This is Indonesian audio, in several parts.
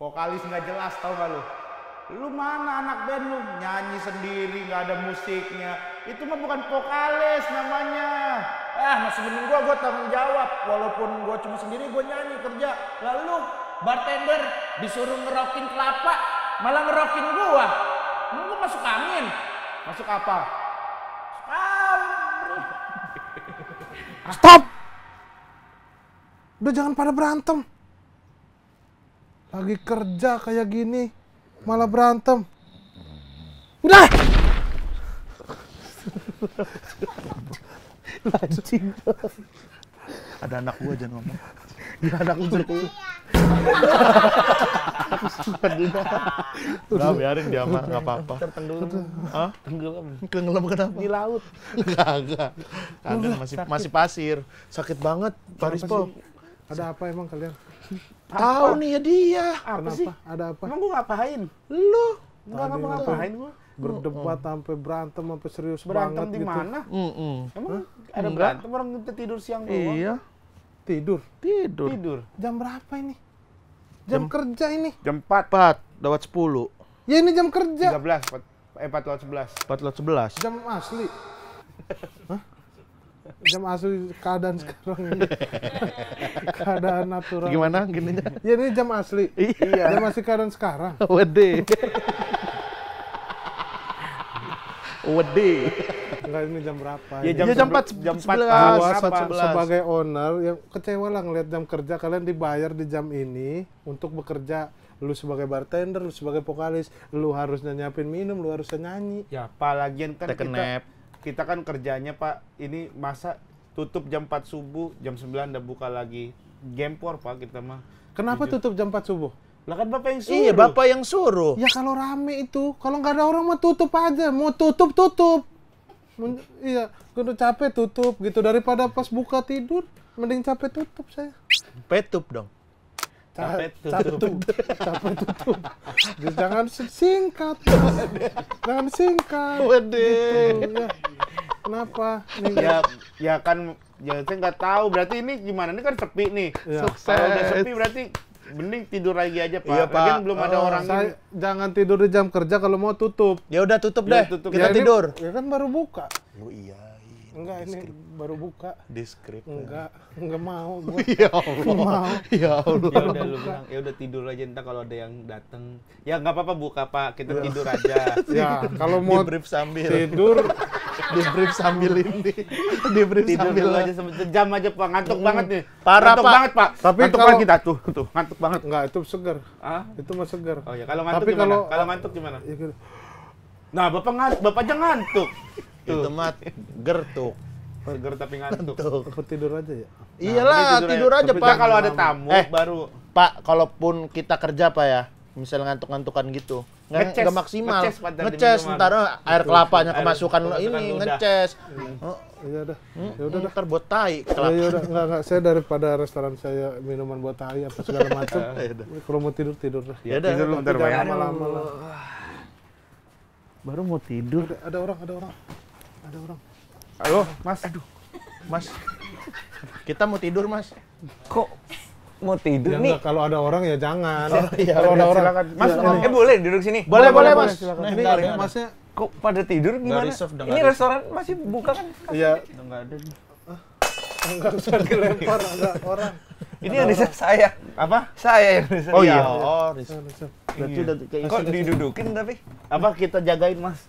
Vokalis nggak jelas, tau gak lu? Lu mana anak band lu? Nyanyi sendiri, nggak ada musiknya. Itu mah bukan vokalis namanya. Masih mending gua tanggung jawab. Walaupun gua cuma sendiri, gua nyanyi kerja. Lalu bartender disuruh ngerokin kelapa, malah ngerokin gua. Emang gua masuk angin? Masuk apa? Stop! Udah jangan pada berantem. Lagi kerja kayak gini, malah berantem. Udah! Anjing. Ada anak gua jangan ngomong. Ya anak lu suruh. Udah biarin dia mah, nggak apa-apa. Hah? Tenggelam kenapa? Di laut. Kagak. Kagak, masih pasir. Sakit banget, Pak Rispo. Ada apa emang kalian? Tahu nih ya dia. Apa sih? Ada apa? Emang gua ngapain? Lu Enggak ngapain gua. Berdebat sampai berantem sampai serius Berantem banget di gitu. mana? Emang ada Enggak. berantem orang kita tidur siang doang? Iya, Tidur. tidur. Jam berapa ini? Jam kerja ini. Jam 4. 4:10. Ya ini jam kerja. 4:11. 4:11. Jam asli. Hah? Jam asli keadaan sekarang ini. Keadaan natural. Gimana gininya? Ya ini jam asli. Iya. Jam asli keadaan sekarang. Wede. Wede. Enggak, ini jam berapa? Ya, ini? Jam 4, jam 4 Gua apa? sebagai owner yang kecewa lah ngeliat jam kerja kalian dibayar di jam ini untuk bekerja. Lu sebagai bartender, lu sebagai vokalis, lu harusnya nyiapin minum, lu harusnya nyanyi. Ya, apalagian kan Take a nap. kita kan kerjanya Pak, ini masa tutup jam 4 subuh, jam 9 udah buka lagi. Gempor Pak kita mah. Kenapa tutup jam 4 subuh? Lah kan Bapak yang suruh. Iya, Bapak yang suruh. Ya kalau rame itu, kalau nggak ada orang mah tutup aja. Mau tutup. Iya, gue udah capek tutup gitu. Daripada pas buka tidur, mending capek tutup saya. Petup dong. Capek tutup. Capek tutup. Jangan singkat. Jangan singkat. Wede. Gitu, ya. Kenapa? Nih, Ya kan, ya saya nggak tahu. Berarti ini gimana? Ini kan sepi nih. Ya. Kalau udah sepi berarti mending tidur lagi aja Pak. Iya, Pak. Lagian belum ada orang ini. jangan tidur di jam kerja kalau mau tutup. Ya udah tutup Ya, deh. tutup. Kita Ya, ini- tidur. Ya kan baru buka. Oh iya. Enggak, ini baru buka. Deskrip. Enggak mau gua. Ya Allah. Mau. Ya Allah. Ya udah lu bilang, ya udah tidur aja ntar kalau ada yang datang. Ya nggak apa-apa buka Pak, kita tidur aja. Ya, kalau mau Di brief sambil. tidur Di brief sambil ini. Di brief Tidur sambil. dulu aja sejam aja Pak, ngantuk banget nih. Parah, ngantuk Pak. banget Pak. Tapi ngantuk kalau- banget kita tuh, ngantuk banget. enggak, itu seger. Ah? Itu mah seger. Oh ya, kalau ngantuk Tapi gimana? kalau- Kalau ngantuk gimana? Ya, gitu. Nah, Bapak aja ngantuk. Itu mah gertuk. Burger tapi ngantuk. Apa tidur aja ya? Iyalah, tidur aja, Tapi Pak. kalau ada tamu baru Pak, kalaupun kita kerja Pak ya, misalnya ngantuk-ngantukan gitu, Ngeces. nggak maksimal. Ngeces, Pak, tadi Ngeces, minuman. ntar air kelapanya Air kemasukan kemasukan ini, ludah. ngeces. Oh, Iya dah. Ya udah dah. ntar buat tai Ya kelapa. udah, enggak, saya daripada restoran saya minuman buat tai apa segala macam. Kalau mau tidur dah. Ya udah, tidur lu bentar, Pak. Jangan lama-lama lah. Baru mau tidur. Ada orang. Halo, Mas. Mas, kita mau tidur, Mas. Kok mau tidur Ya nih? enggak, kalau ada orang ya jangan. iya, Kalau ada orang, Silakan. Mas, Boleh duduk sini? Boleh, Mas. silakan. Nah, Ini ntar ya. masnya, Kok pada tidur gimana? reserve, udah Ini nggak restoran masih buka kan? iya, enggak ada nih. enggak usah dilempar ada orang. Ini yang riset saya. Apa? Saya yang riset. Oh iya. Oh, Berarti udah kayak Kok didudukin tapi? apa kita jagain, Mas?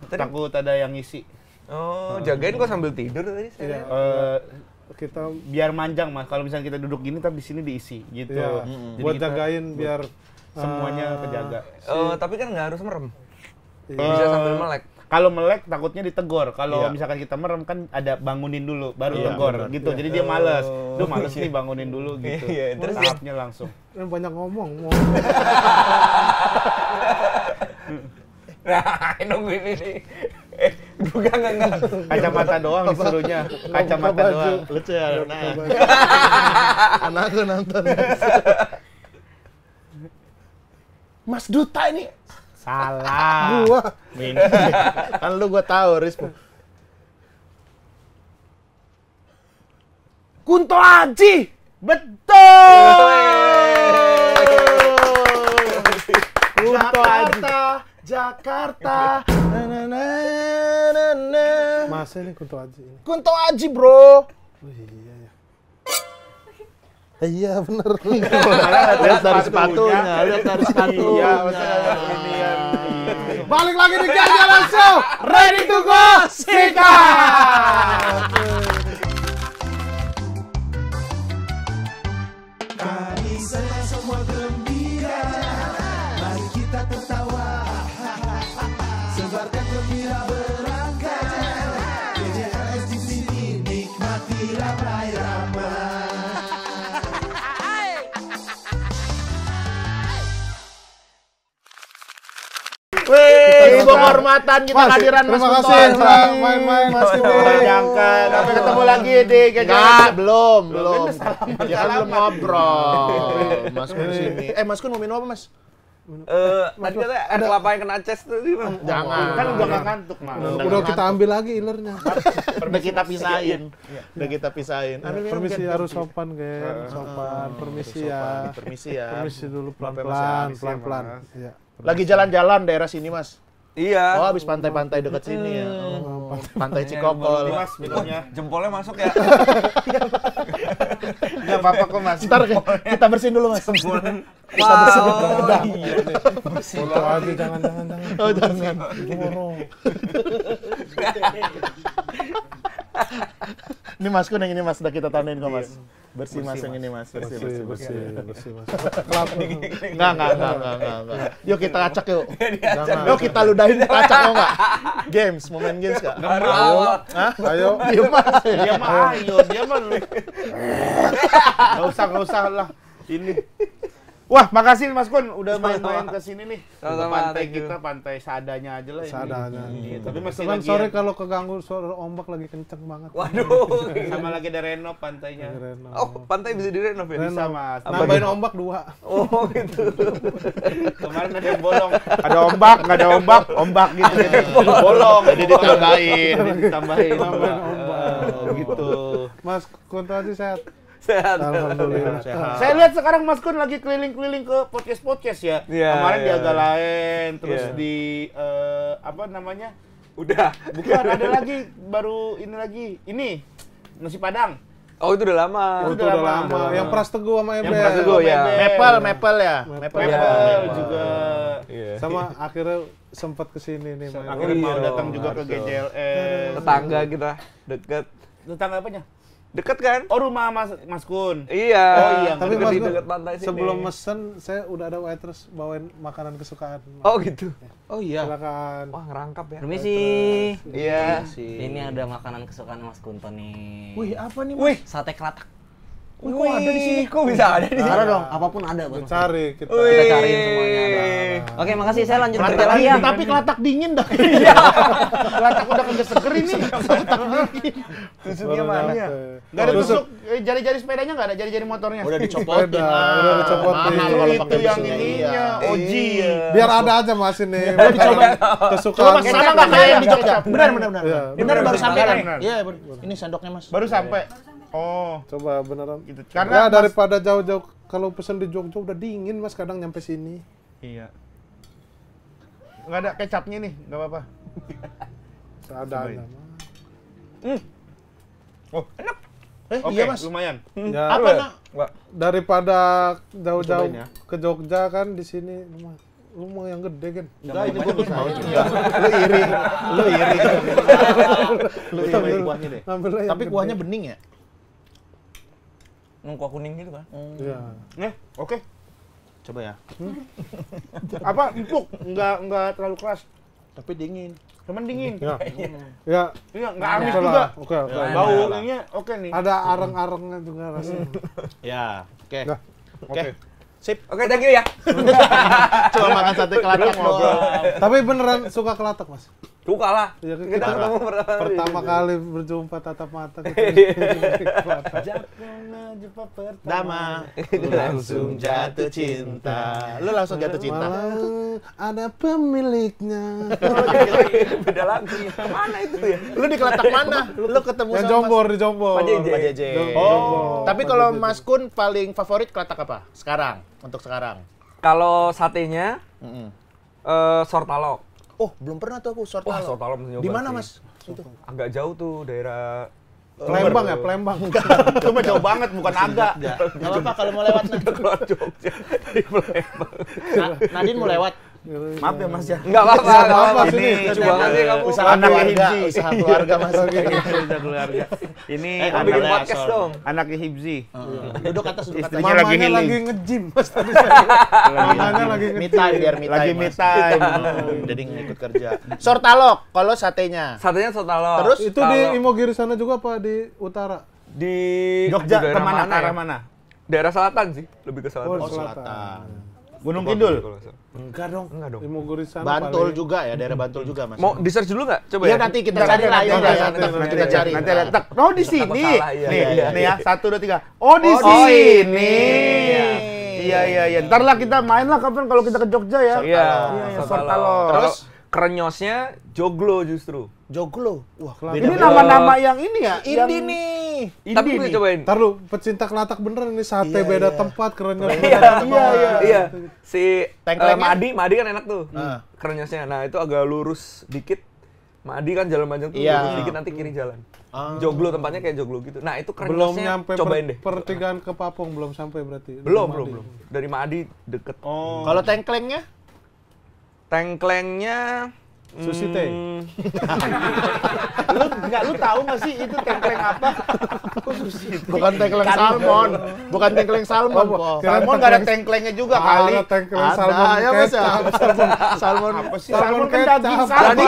Tadi- Takut ada yang isi. Oh, jagain kok sambil tidur tadi saya. Kita Biar manjang, Mas. Kalau misalnya kita duduk gini tapi di sini diisi gitu. ya, Jadi buat kita jagain biar semuanya kejaga. Oh, tapi kan nggak harus merem. Iya. Bisa sambil melek. Kalau melek takutnya ditegor. Kalau Iya. misalkan kita merem kan ada bangunin dulu baru Iya, tegor benar. gitu. Jadi dia males. Duh, males nih bangunin dulu gitu. Iya, terus tahapnya langsung. banyak ngomong. Nah, nungguin ini. Bukan enggak. Kacamata doang disuruhnya. Kacamata baju. doang. lucu ya. Nah, anakku nonton. Mas Duta ini. Salah. Gua Kan lu gua tahu, Rispo. Kunto Aji. Betul. Kunto Aji. Jakarta. Na, na, na, na, na. Masa ini Kunto Aji ini. Kunto Aji, bro. Oh iya ya. Iya bener. Lihat dari sepatunya, lihat dari sepatunya. Iya, maksudnya ini yang Balik lagi di Jalan Show. Ready to go, sikat. Kami senang semua gembira, mari kita tertawa, sebarkan gembira berangkat. DJRS di sini nikmati ramai-ramai. Wih, penghormatan kita Mas, kehadiran Mas terima Kunto kasih Aji. telah main-main Mas Kunto. Nggak nyangka, sampai ketemu lagi di Enggak, belum. Kan Ya kan belum ngobrol. Mas Kun sini. Mas Kun mau minum apa, Mas? Tadi katanya air kelapa yang kena ces tuh sih, Bang. Jangan. Kan udah nggak ngantuk, Mas. Udah kita ambil lagi ilernya. Udah kita pisahin. Udah kita pisahin. Ambil minum, Permisi Ken. harus sopan, Gen. Sopan. Permisi ya. Permisi ya. Permisi dulu Sampai pelan-pelan, Mas pelan-pelan. Iya. Lagi jalan-jalan daerah sini, Mas. Iya. Oh, habis pantai-pantai dekat sini ya. Oh, pantai Cikokol. Ini Mas minumnya. Jempolnya masuk ya. Nggak apa-apa kok, Mas. Ntar kita bersihin dulu, Mas. Kita bersihin dulu. Udah. Kunto Aji jangan. Oh, jangan. Borong. Ini Mas Kun yang ini, Mas. Udah kita tandain kok, Mas. Bersih, Mas, yang ini, Mas. Bersih. Bersih, Mas. Kelapa. Enggak. Yuk kita acak yuk. Yuk kita ludahin acak mau enggak? Games, mau main games enggak? Hah? Ayo. Diem Mas. Dia mah ayo, dia mah nggak usah lah. Ini. Wah, makasih Mas Kun udah main-main ke sini nih. Sama-sama, Pantai thank you. kita pantai seadanya aja lah ini. Seadanya. Iya, tapi masih Cuman lagi sorry ya, kalau keganggu suara ombak lagi kenceng banget. Waduh. sama lagi ada renov pantainya. Renov. Oh, pantai bisa direnov ya? Bisa, Mas. Nambahin ombak 2. Oh, gitu. Kemarin ada yang bolong. Ada ombak, nggak ada ombak gitu. Bolong. Jadi ditambahin. Ditambahin Nambahin ombak. ombak. Oh, gitu. Mas Kunto Aji sehat. Sehat. Alhamdulillah. Saya lihat sekarang Mas Kun lagi keliling-keliling ke podcast ya. Iya, Kemarin di iya. Agak Lain, terus Iya. di apa namanya? Udah. Bukan, ada lagi baru ini lagi. Ini nasi Padang. Oh, itu udah lama. Itu udah lama. Yang Pras Teguh sama Ember. Pras Teguh, ya. Maple ya. Maple juga. Iya. Sama akhirnya sempat kesini nih. main. Akhirnya iya mau dong, datang juga ke harus dong. GJLS. Tetangga kita deket. Tetangga apanya? Deket kan? Oh, rumah Mas Kun. Iya. Oh, iya. Tapi Deket Mas di Kun, dekat pantai sini. sebelum mesen saya udah ada waitress bawain makanan kesukaan. Oh, gitu. Oh iya. Silakan. Wah, ngerangkap ya. Permisi. Iya. Ini ada makanan kesukaan Mas Kunto nih. Wih, apa nih? Wih, Sate kelatak. kok ada di sini? Kok bisa ada di sini? Ada dong, apapun ada buat Mas. Cari kita. Kita cariin semuanya ada. Oke, makasih, saya lanjut kerja lagi ya. Tapi kelatak dingin dah. Kelatak udah kagak seger ini. Tusuknya Baru mana? nyampe. Enggak ada Tusuk. tusuk jari-jari sepedanya enggak ada, jari-jari motornya. Udah dicopotin. Udah dicopotin. Mahal Itu kalau pakai yang besinya, ininya, iya. OG ya. Biar ada aja Mas ini. Coba Kesukaan. Mas, sama nggak kayak yang di Jogja? Kecap. Benar. Iya, Ini baru benar. sampai kan? Benar. Iya, ini sendoknya Mas. Baru sampai. Oh, Coba beneran. gitu. Karena daripada jauh-jauh kalau pesen di Jogja udah dingin Mas kadang nyampe sini. Iya. Enggak ada kecapnya nih, enggak apa-apa. Seadanya. Oh, enak. Iya Mas. Lumayan. Ya, Apa nak? daripada jauh-jauh Cobain ya. ke Jogja kan di sini lumayan gede kan. Enggak, ini gua bisa. Lu iri kuahnya deh. Ngambil aja yang Tapi gede. kuahnya bening ya? Kuah kuning gitu kan? Iya. Oke. Coba ya. Apa empuk? Enggak terlalu keras. Tapi dingin. Cuman dingin. Ya. Ya. Iya, enggak amis Oke juga. lah. Oke. Baunya oke nih. Ada areng-arengnya juga rasanya. Ya. Oke. Nah. Oke. Sip. Oke, thank you ya. Cuma makan sate kelatak doang. Tapi beneran suka kelatak Mas? Suka lah. Ya, Kita ketemu pertama kali berjumpa tatap mata kita. Dama, langsung jatuh cinta. Lu langsung jatuh cinta. Malah ada pemiliknya. Beda lagi. Mana itu ya? Lu di kelatak mana? Lu ketemu Yang sama Jombor di Jombor. Pak JJ. Pak JJ. Oh. Tapi kalau Mas Kun paling favorit kelatak apa? Sekarang, untuk sekarang. Kalau satenya, Sortalok. Oh, belum pernah tuh aku Wah, Sortalok. Sortalok mesti nyoba Di mana, sih. Mas? Itu. Agak jauh tuh daerah Pelembang ya, Pelembang. Itu mah jauh banget, bukan agak. Enggak apa-apa kalau mau lewat. keluar Jogja di Palembang. Nadine mau lewat. Maaf ya Mas ya. Enggak apa-apa, enggak apa-apa. sini. Ini coba aja kamu. Usaha Anak keluarga, Hibzi. usaha keluarga Mas. Udah keluarga. Ini Kamu bikin Anak- podcast dong. anaknya Hibzi. Duduk atas, duduk atas. Istrinya lagi Mamanya healing. lagi nge-gym Mas tadi. Mamanya lagi Me nge-gym. time biar me time. Lagi me Mas. time. Jadi ngikut kerja. Sortalok kalau satenya. Satunya Sortalok. Terus? Itu di Imogiri sana juga apa di utara? di Jogja daerah kemana? Ke ya? arah mana? Daerah selatan sih, lebih ke selatan. Oh, Oh, selatan. selatan. Gunung Kidul. Enggak dong. Enggak dong. Imogiri sana Bantul paling. juga ya, daerah Bantul juga Mas. Mau di-search dulu nggak? Coba Iya ya. nanti kita cari lah ya. nanti Kita cari. Nanti ada tek. Oh di sini. salah, iya, Nih, iya, nih ya. 1, 2, 3. Oh di Oh, sini. iya. Iya iya iya. Ntar lah kita main lah kapan kalau kita ke Jogja ya. Iya, iya, Sortalok. Sortalok. Terus krenyosnya Joglo justru. Joglo. Wah, Ini beda. nama-nama yang ini ya. Indie nih. Tapi Indie gue nih. cobain. Ntar lu, pecinta kelatak beneran ini sate Iya, beda iya. tempat, kerennya Iya, beda tempat. iya. Si Tengklengnya? Madi kan enak tuh. Ah. Krenyosnya. Nah, itu agak lurus dikit. Madi kan jalan panjang tuh, Iya. lurus dikit nanti kiri jalan. Ah. Joglo tempatnya kayak Joglo gitu. Nah, itu Belum krenyosnya nyampe cobain deh. pertigaan ke Papung, belum sampai berarti. Belum. Madi. Dari Madi deket. Oh. Kalau tengklengnya? Tengklengnya Sushi teh. lu tahu nggak sih itu tengkleng apa? Bukan tengkleng salmon. Bukan tengkleng salmon, Po. Salmon nggak ada tengklengnya juga kali. Ada tengkleng Ada salmon ya Mas ya. kecap. Salmon Apa sih? Salmon Salmon kan kecap. daging Jadi salmon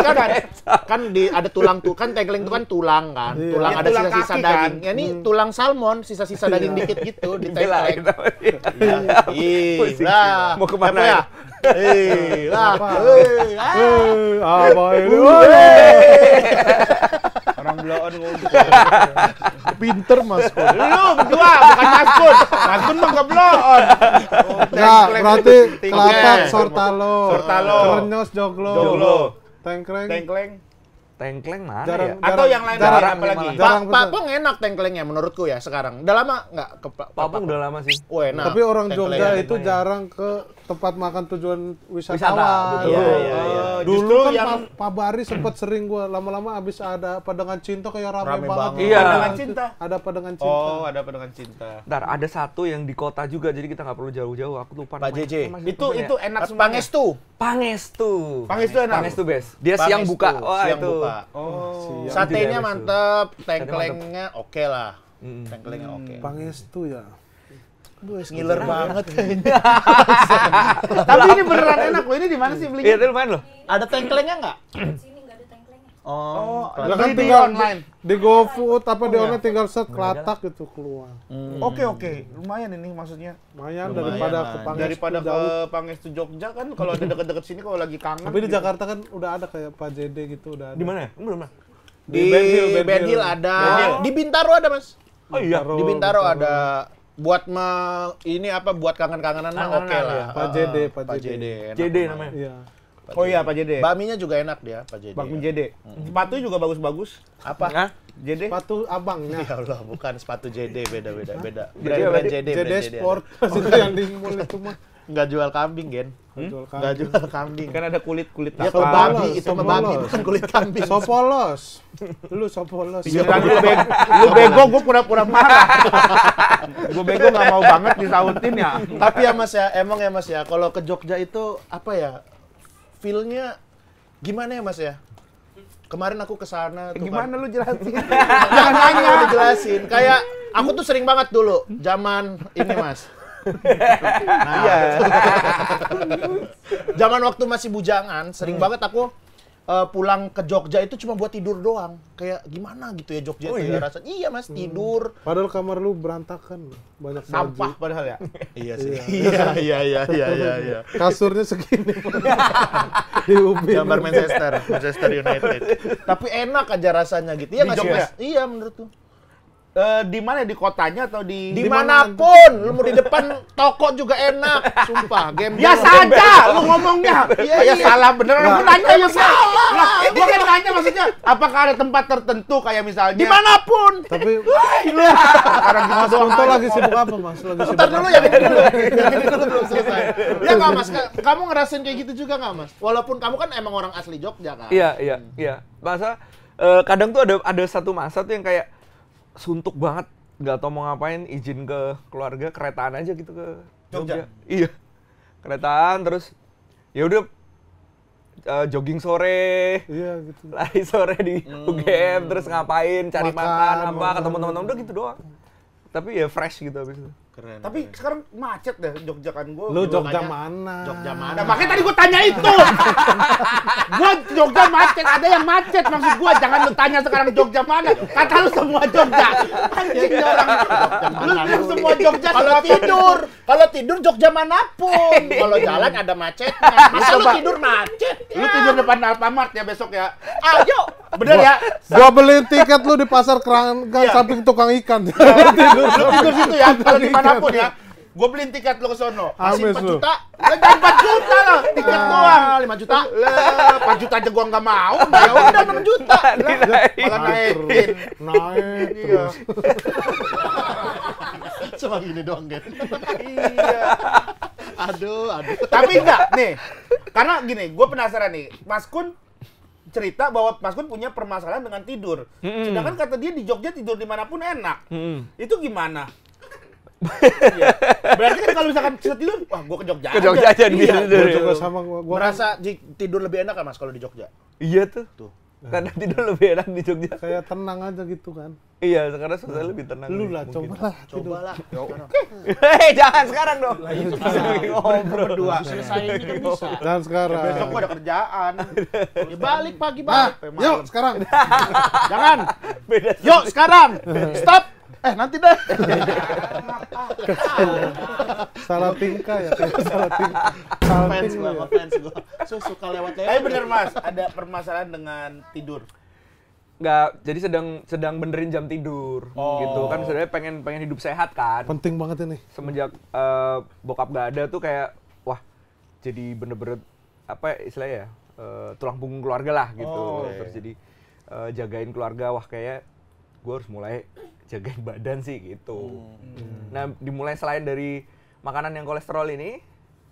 kan ada tulang tuh kan tengkleng itu kan tulang kan. Iya. Tulang Ya, ada tulang sisa-sisa kaki daging. kan. Ya ini tulang salmon, sisa-sisa daging dikit gitu di belain. tengkleng. Ih, Pusing. lah. Mau kemana Apa ya? Lah. Apa? Ah. Apa ini? Orang bloon ngomong. Pinter Mas Kun. Lu berdua bukan Maskun. Maskun mah nggak bloon. Enggak, berarti kelatak, Oke. sortalo, Sortalo. krenyos, joglo, Joglo. tengkleng. Tengkleng. Tengkleng mana Jarang- ya? Atau yang lain jarang- daerah apa lagi? malah. Jarang Pak pesan. Pong enak tengklengnya menurutku ya sekarang. Udah lama nggak ke Papung udah lama sih. Oh, enak. Tapi orang Tengklengnya. Jogja itu jarang ke tempat makan tujuan Wisata, wisatawan. betul. Iya, iya, iya. Dulu Justru kan yang Pak Bari sempat sering gua lama-lama abis ada Padangan Cinta kayak rame Rame banget. banget. Iya. Padangan Cinta. Ada Padangan Cinta. Oh, ada Padangan Cinta. Ntar ada satu yang di kota juga, jadi kita nggak perlu jauh-jauh. Aku lupa Pak namanya. JJ. Namanya Itu apa ya? enak semuanya. Pangestu. Pangestu. Pangestu enak. Pangestu best. Dia siang Pangestu, buka. Wah siang itu. buka. Oh. Satenya Itu mantep, tengklengnya oke lah. Mm. Tengklengnya oke. Pangestu ya. Duh, ngiler banget kayaknya. Tapi ini beneran enak loh. Ini di mana sih Iya, belinya? itu lumayan loh. Ada tengklengnya nggak? Sini nggak ada tengklengnya. Oh, Lah Beli kan di tinggal online. di GoFood apa di online tinggal set kelatak gitu keluar. Oke oke, lumayan ini maksudnya. Lumayan Lumayan daripada lah. ke Pangestu Daripada ke jauh. Pangestu Jogja kan kalau ada deket-deket sini kalau lagi kangen. Tapi di gitu. Jakarta kan udah ada kayak Pak JD gitu udah ada. Di mana ya? Belum lah. di Ben Hill, Ben Ben Hill Hill. ada. Ben Hill. Di Bintaro ada, Mas. Oh iya. Di Bintaro ada buat ini apa buat kangen-kangenan mah oke Kangenan, lah. ya. Pak JD, Pak Pak JD. JD. enak JD namanya. Iya. Oh iya Pak JD. Bakminya juga enak dia, Pak JD. Bakmi JD. Sepatu juga bagus-bagus. Apa? Hah? JD. Sepatu abangnya. Ya Allah, bukan sepatu JD, beda. apa Brand dia? JD, JD brand Sport itu yang di mall itu mah. Nggak jual kambing, Gen. Jual Nggak jual kambing. Kan ada kulit-kulit Ya apa. kalau babi Sopolos, itu mah babi, sopolos. bukan kulit kambing. Sopolos. Lu sopolos. Giliran lu bego, gue pura-pura marah. Gue bego nggak mau banget disautin ya. Tapi ya Mas ya, emang ya Mas ya, kalau ke Jogja itu apa ya? Feel-nya gimana ya Mas ya? Kemarin aku ke sana tuh Gimana lu jelasin? Jangan nanya, udah jelasin. Kayak aku tuh sering banget dulu zaman ini Mas. Nah, Iya. zaman waktu masih bujangan, sering banget aku pulang ke Jogja itu cuma buat tidur doang. Kayak gimana gitu ya Jogja itu ya rasanya. Iya Mas, tidur. Padahal kamar lu berantakan. Banyak Sampah baju. padahal ya. Iya sih. Iya. Kasurnya segini. Di ubin. Gambar Manchester United. Tapi enak aja rasanya gitu. Iya Di nggak sih Jogja? Mas? Iya menurutku. Di mana? Di kotanya atau di... Dimanapun, lu mau di depan toko juga enak, sumpah. Biasa aja lu ngomongnya. Kayak salah beneran. Gua nanya ya salah. Gua kan nanya maksudnya, apakah ada tempat tertentu kayak misalnya dimanapun. Tapi sekarang gitu Mas doang. Kunto lagi sibuk apa, Mas? Lagi sibuk Ntar dulu apa? ya, ini dulu. Yang ini dulu belum selesai. Ya nggak Mas, kamu ngerasain kayak gitu juga nggak Mas? Walaupun kamu kan emang orang asli Jogja kan? Iya. Masa kadang tuh ada satu masa tuh yang kayak suntuk banget, nggak tau mau ngapain, izin ke keluarga keretaan aja gitu ke Jogja. Iya, keretaan terus ya udah jogging sore, Iya gitu. lari sore di UGM, terus ngapain, cari makan apa, ketemu teman-teman, udah gitu doang. Tapi ya fresh gitu abis itu. Keren. Tapi sekarang macet deh Jogja kan gua. Lu Jogja makanya- mana? Jogja mana? Nah, makanya tadi gua tanya itu. Gua Jogja macet, ada yang macet maksud gua. Jangan lu tanya sekarang Jogja mana. Kata lu semua Jogja. Anjing orang. Lu semua Jogja Kalau tidur Jogja manapun. Kalau jalan ada macetnya. Masa lu tidur macet? Lu tidur depan Alfamart ya besok ya. Ayo. Bener ya? Gua beliin tiket lu di pasar Keranggan samping tukang ikan. Lu tidur situ ya. Kalau dimanapun ya. Gua beliin tiket lu ke sono. Amis 4 lu. juta. Lah jangan 4 juta lah. Tiket doang. 5 juta. Lah 4 juta aja gua nggak mau. Ya udah 6 juta. Malah naikin. Naik Iya. terus. Cuma gini doang, Gen. Iya. Aduh. Tapi enggak nih. Karena gini, gue penasaran nih. Mas Kun cerita bahwa Mas Kun punya permasalahan dengan tidur. Sedangkan kata dia di Jogja tidur dimanapun enak. Itu gimana? Iya. Berarti kan kalau misalkan bisa tidur, wah gue ke Jogja. Ke Jogja aja Iya. Gua juga sama gua Merasa tidur lebih enak kan Mas kalau di Jogja? Iya tuh. Karena tidur lebih enak di Jogja. kayak tenang aja gitu kan. Iya, sekarang suasana lebih tenang. Lu lah mungkin. cobalah tidur. Cobalah. Hei, jangan sekarang dong. Ngobrol berdua. Selesai ini kan bisa. Dan sekarang. Besok gue ada kerjaan. Ya balik pagi Nah, balik. yuk sekarang. Jangan. Beda. Yuk sekarang. Stop. Nanti deh. Salah tingkah ya, kayak salah tingkah. Salah Fans tingkah gua, ya. fans gua. Suka lewat. Tapi bener Mas, ada permasalahan dengan tidur. Nggak, jadi sedang benerin jam tidur gitu kan, sebenarnya pengen hidup sehat kan. Penting banget ini. Semenjak bokap gak ada tuh kayak wah jadi bener-bener apa istilahnya ya, tulang punggung keluarga lah gitu. Terus jadi jagain keluarga, wah kayak gue harus mulai jagain badan sih gitu. Nah dimulai selain dari makanan yang kolesterol ini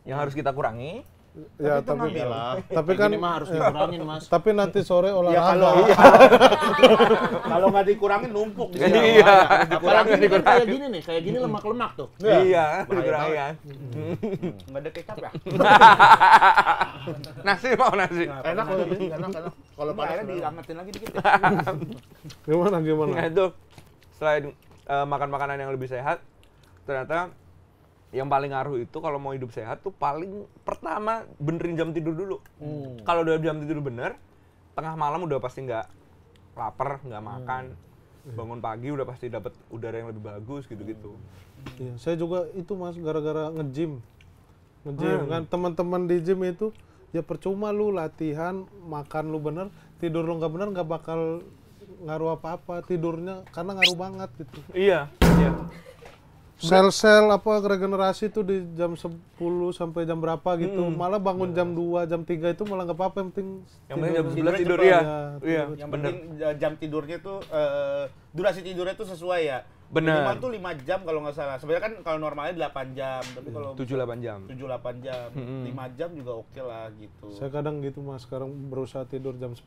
yang harus kita kurangi. Ya tapi kan Ini mah harus dikurangin, Mas. tapi nanti sore Ya olahraga. kalau kalau nggak dikurangin numpuk di sana. Iya. Apalagi ini kan kayak gini nih, kayak gini lemak-lemak tuh. Iya, dikurangi kan. Nggak ada kecap ya? Nasi mau nasi. Enak enak. Kalau Nggak, akhirnya panas diangetin lagi dikit. Gimana? Nah itu selain makan makanan yang lebih sehat, ternyata yang paling ngaruh itu kalau mau hidup sehat tuh paling pertama benerin jam tidur dulu. Kalau udah jam tidur bener, tengah malam udah pasti nggak lapar, nggak makan. Bangun pagi udah pasti dapat udara yang lebih bagus gitu-gitu. Iya, saya juga itu Mas gara-gara nge-gym. Kan teman-teman di gym itu ya percuma lu latihan, makan lu bener, tidur lu nggak bener nggak bakal ngaruh apa-apa tidurnya karena ngaruh banget gitu. Iya. Sel-sel apa regenerasi tuh di jam 10 sampai jam berapa gitu. Malah bangun jam 2, jam 3 itu malah nggak apa-apa, yang penting Yang penting jam 11 tidur cepet. ya. Ya, Iya, Yang bener. penting jam tidurnya tuh durasi tidurnya tuh sesuai ya. Bener. Minimal tuh 5 jam kalau nggak salah. Sebenarnya kan kalau normalnya 8 jam, tapi kalau 7-8 jam. 7-8 jam, 5 jam juga oke lah gitu. saya kadang gitu Mas, sekarang berusaha tidur jam 10,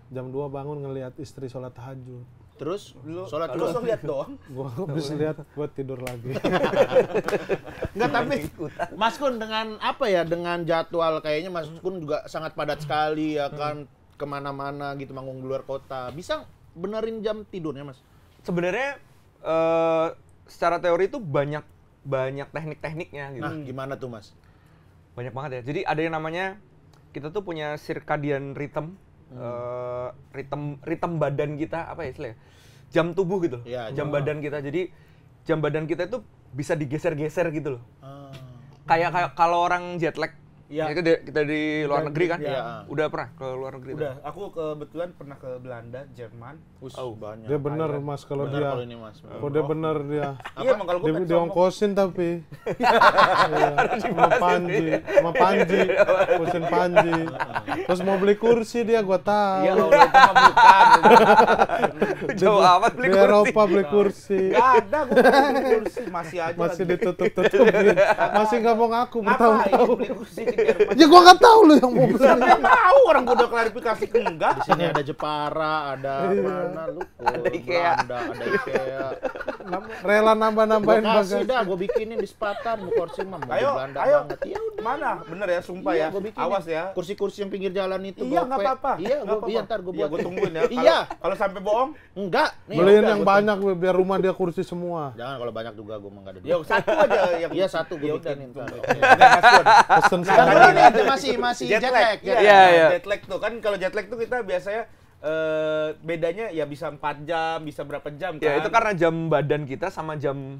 jam 2 bangun ngelihat istri sholat tahajud. Terus Lu sholat lu dulu. lihat doang. Gua habis lihat buat tidur lagi. Enggak, tapi Mas Kun dengan apa ya, dengan jadwal kayaknya Mas Kun juga sangat padat sekali ya kan, kemana-mana gitu, manggung di luar kota. Bisa benerin jam tidurnya Mas? Sebenarnya secara teori itu banyak teknik-tekniknya gitu. Nah gimana tuh Mas? Banyak banget ya. Jadi ada yang namanya, kita tuh punya circadian rhythm, ritme badan kita, apa ya istilahnya? Jam tubuh gitu. Iya, Jam badan kita. Jadi jam badan kita itu bisa digeser-geser gitu loh. Ah. Kayak kalau orang jet lag Iya. Itu kita di luar negeri kan? Iya. Udah pernah ke luar negeri? Udah, aku kebetulan pernah ke Belanda, Jerman. Banyak. Dia bener Mas kalau Benar dia. kalau ini Mas. Kalau dia bener dia. Iya, emang kalau gue Dia diongkosin tapi. Iya, sama Panji, kusin Panji. Terus mau beli kursi dia gua tahu. Iya, kalau itu mah bukan. Jauh amat beli Di kursi. Eropa beli kursi. Gak ada, gue beli kursi. Masih aja Masih lagi. ditutup-tutupin. Masih nggak mau ngaku Ngapain bertahun-tahun. beli kursi di Jerman? Ya gua nggak tahu lu yang mau beli. Nggak tahu, orang gue udah klarifikasi enggak. Di sini ada Jepara, ada mana lu? Ada IKEA. Ada IKEA. Rela nambah-nambahin Gua kasih bagasi. dah, gue bikinin di Sepatan, kursi mah mau di Ayo, Belanda ayo. banget. Iya udah. Mana? Bener ya, sumpah Iya, ya. gua bikinin. Awas ya. Kursi-kursi yang pinggir jalan itu. Iya, gope. nggak apa-apa. Iya, Nggak iya ntar gue Iya, buat. gue tungguin ya. Iya. Kalau sampai bohong, Enggak. Nih, Beliin udah, yang gua banyak biar rumah dia kursi semua. Jangan kalau banyak juga gue mah enggak ada ya duit. satu aja yang. Iya satu gue Ya udah, bikinin tunggu. ntar. Oke, Mas Kun. Pesen Nah, sekarang. dulu nih itu masih jet lag. Iya, Iya, iya. jet lag tuh kan kalau jet lag tuh kita biasanya bedanya ya bisa 4 jam, bisa berapa jam kan? Ya itu karena jam badan kita sama jam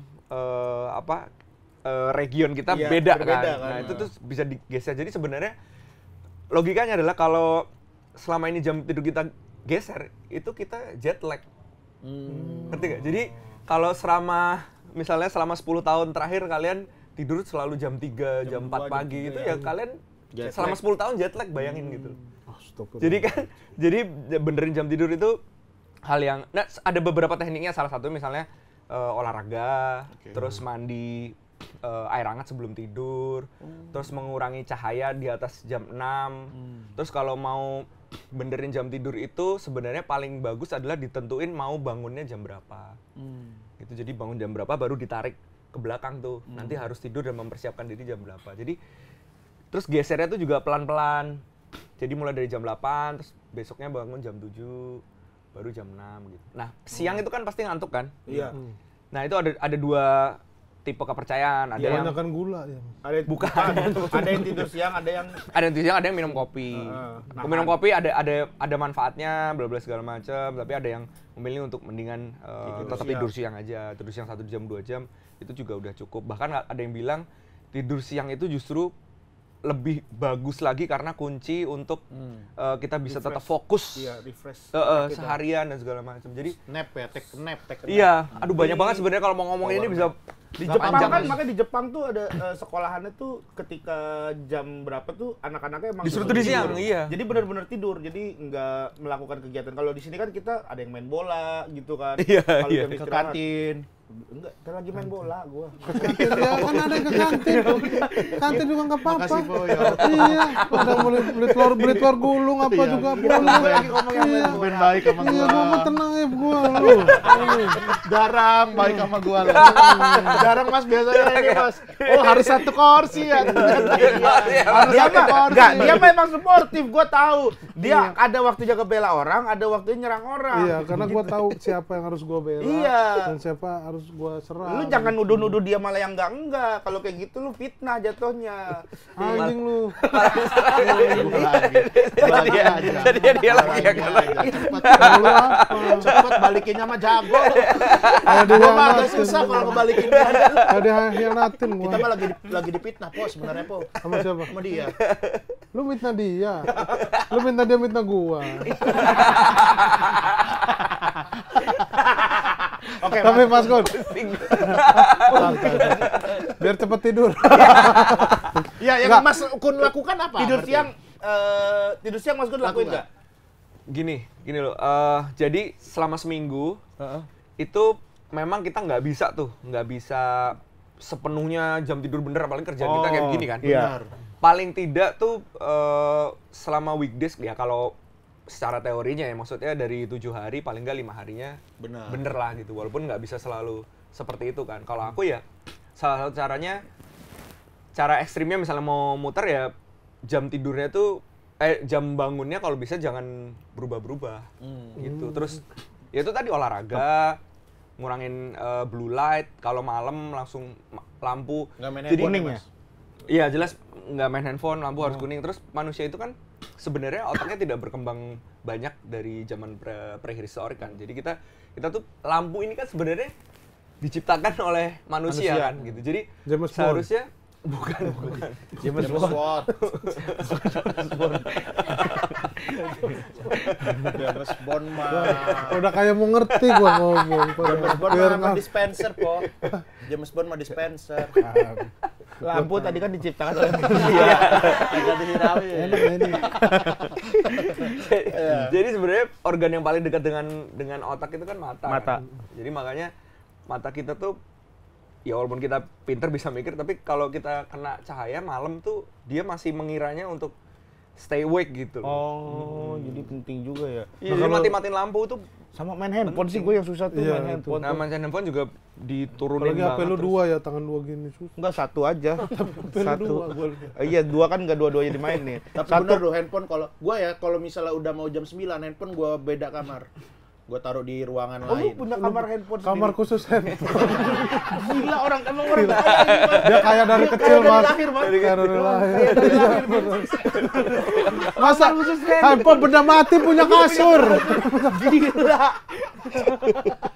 region kita Iya, beda berbeda kan. kan. Nah, itu tuh bisa digeser. Jadi sebenarnya logikanya adalah kalau selama ini jam tidur kita geser, itu kita jet lag. Ngerti gak? Jadi kalau misalnya selama 10 tahun terakhir kalian tidur selalu jam 3, jam 4 pagi itu ya kalian Jet selama 10 tahun jet lag, bayangin gitu. Astagfirullah. Jadi kan, benerin jam tidur itu hal yang, nah ada beberapa tekniknya, salah satu misalnya olahraga, terus mandi air hangat sebelum tidur, terus mengurangi cahaya di atas jam 6, terus kalau mau benerin jam tidur itu sebenarnya paling bagus adalah ditentuin mau bangunnya jam berapa. Gitu, jadi bangun jam berapa baru ditarik ke belakang tuh, nanti harus tidur dan mempersiapkan diri jam berapa. Jadi terus gesernya tuh juga pelan-pelan. Jadi mulai dari jam 8, terus besoknya bangun jam 7, baru jam 6 gitu. Nah, siang itu kan pasti ngantuk kan? Iya. Nah, itu ada dua tipe kepercayaan. Ada yang Kebanyakan gula ya. Ada bukan. Ada yang tidur siang, ada yang siang, ada yang minum kopi. nahan. Minum kopi ada manfaatnya, bla bla segala macam, tapi ada yang memilih untuk mendingan tetap tidur siang aja. Tidur siang 1 jam, 2 jam itu juga udah cukup. Bahkan ada yang bilang tidur siang itu justru lebih bagus lagi karena kunci untuk kita bisa tetap fokus iya, refresh. seharian dan segala macam. Jadi Nap ya, take nap. iya, aduh banyak banget sebenarnya kalau mau ngomongin ini bisa Di Jepang panjang. kan, makanya di Jepang tuh ada sekolahannya tuh ketika jam berapa tuh anak-anaknya emang Disuruh disuruh tidur siang, tidur. iya. Jadi benar-benar tidur, jadi nggak melakukan kegiatan. Kalau di sini kan kita ada yang main bola gitu kan. Iya, Kalau iya. jam Ke istirahat, kantin. enggak, kita lagi main bola gua. Kantin ya kan ada yang ke kantin. Kantin juga nggak apa-apa. Makasih, Po, ya. Iya, ada beli telur gulung apa Iya, juga iya. boleh. Lagi ngomong yang main bola. Main baik sama Iya, gua. gua mah tenang ya gua lu. Jarang baik sama gua lu. Jarang Mas biasanya ini Mas. Oh, harus satu kursi ya. Harus Dia satu mah kursi. enggak, dia memang sportif, gua tahu. Dia ada waktunya bela orang, ada waktunya nyerang orang. Iya, karena gua tahu siapa yang harus gua bela Iya. dan siapa harus gua serang. Lu jangan nuduh-nuduh dia malah yang enggak. Kalau kayak gitu lu fitnah jatuhnya. anjing lu. Lagi aja. Jadi dia lagi ya kan. Lu apa? Cepet balikinnya mah jago. Ada Gua yang mah agak natin. susah kalau ngebalikin dia. Ada yang natin gua. Kita mah lagi dipitnah Po sebenarnya Po. Sama siapa? Sama dia. Lu mitnah dia. Lu minta dia mitnah gua. Oke, Tapi Mas Gun. Santai. Biar cepet tidur. Ya, yang Enggak. Mas Kun lakukan apa? tidur Berarti? siang Mas Gun lakuin Lakukan. nggak? Gini loh. Jadi selama seminggu itu memang kita nggak bisa sepenuhnya jam tidur bener, apalagi kerjaan kita kayak begini kan. Benar. Paling tidak tuh selama weekdays ya, kalau secara teorinya ya, maksudnya dari 7 hari paling nggak 5 harinya bener lah gitu, walaupun nggak bisa selalu seperti itu kan. Kalau aku ya salah satu cara ekstrimnya misalnya mau muter ya jam tidurnya tuh jam bangunnya kalau bisa jangan berubah-berubah gitu. Terus ya itu tadi olahraga, ngurangin blue light, kalau malam langsung lampu. Nggak main Jadi handphone ya, Mas? Iya jelas nggak main handphone, lampu harus kuning. Terus manusia itu kan sebenarnya otaknya tidak berkembang banyak dari zaman prehistorik kan. Jadi kita tuh lampu ini kan sebenarnya diciptakan oleh manusia kan gitu. Jadi James Bond. seharusnya Bukan. James Bond. James Bond mah. Udah kayak mau ngerti gua ngomong. James Bond Biar mah nggak- dispenser, po. James Bond mah dispenser. Lampu tadi kan diciptakan oleh Ganti sirawi. Enak ya ini. Jadi sebenarnya organ yang paling dekat dengan otak itu kan mata. Mata. Kan? Jadi makanya mata kita tuh ya walaupun kita pinter bisa mikir, tapi kalau kita kena cahaya malam tuh dia masih mengiranya untuk stay awake gitu loh. Oh, jadi penting juga ya. Iya, jadi mati-matiin lampu tuh. Sama main handphone sih gue yang susah tuh Iya, main handphone. Nah, tuh. main handphone juga diturunin Apalagi HP banget. lu terus. 2 ya, tangan 2 gini susah. Enggak, satu aja. Satu. dua, gua lihat. Iya, dua kan enggak dua-duanya dimain nih. Tapi Satu. bener loh handphone kalau misalnya udah mau jam 9 handphone gua beda kamar. Gua taruh di ruangan Oh, lu lain. punya kamar handphone Kamar sendiri? khusus handphone. Gila orang emang orang kaya. Dia kayak dari kecil, dari Mas. lahir, Mas. Kayak dari lahir. Kayak dari lahir, Mas. Masa handphone benda mati punya kasur? Gila.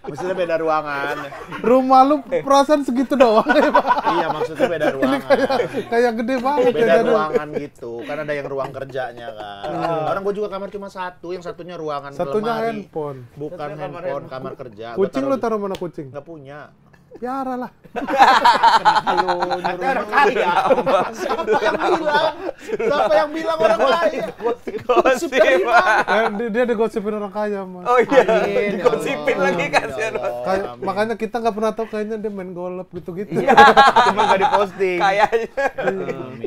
Maksudnya beda ruangan. Rumah lu perasaan segitu doang ya, Pak? Iya, maksudnya beda ruangan. Kayak gede banget ya. Beda jadi. ruangan gitu. Kan ada yang ruang kerjanya kan. Orang gua juga kamar cuma satu, yang satunya ruangan Satunya lemari. handphone. Bukan Satunya kamar handphone, kamar kerja. Gua Kucing lu taruh mana kucing? Nggak punya. Piara lah. Ada orang kaya. Siapa yang bilang orang kaya? Gosip, Pak. Dia digosipin orang kaya, Mas. Oh iya, Amin, ya digosipin Allah. lagi kasihan. Ya Allah. Kayak, makanya kita nggak pernah tahu kayaknya dia main golf gitu-gitu. Cuma enggak diposting. Kayaknya.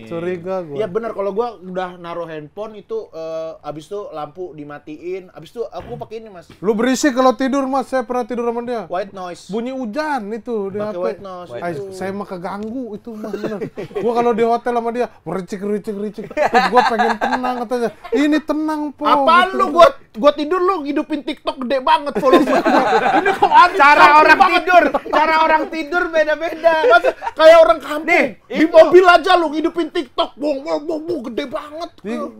Curiga gua. Iya benar, kalau gua udah naruh handphone itu abis itu lampu dimatiin, abis itu aku pakai ini Mas, Lu berisik kalau tidur, Mas. Saya pernah tidur sama dia. white noise. Bunyi hujan itu di Pakai HP. white noise. Ay, saya mah keganggu itu mah bener. Gua kalau di hotel sama dia mericik. Gua pengen tenang katanya. Ini tenang, Po. Apaan Gitu. lu gua tidur lu hidupin TikTok gede banget follower. Ini kok ada Cara orang tidur beda-beda. Masa kayak orang kampung. Di mobil aja lu ngidupin TikTok, bong gede banget.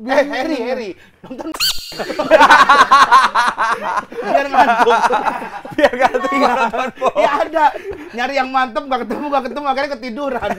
Harry, nonton. Biar ngantuk. Biar gak tinggal nonton Pop. Ya ada. Nyari yang mantep gak ketemu akhirnya ketiduran.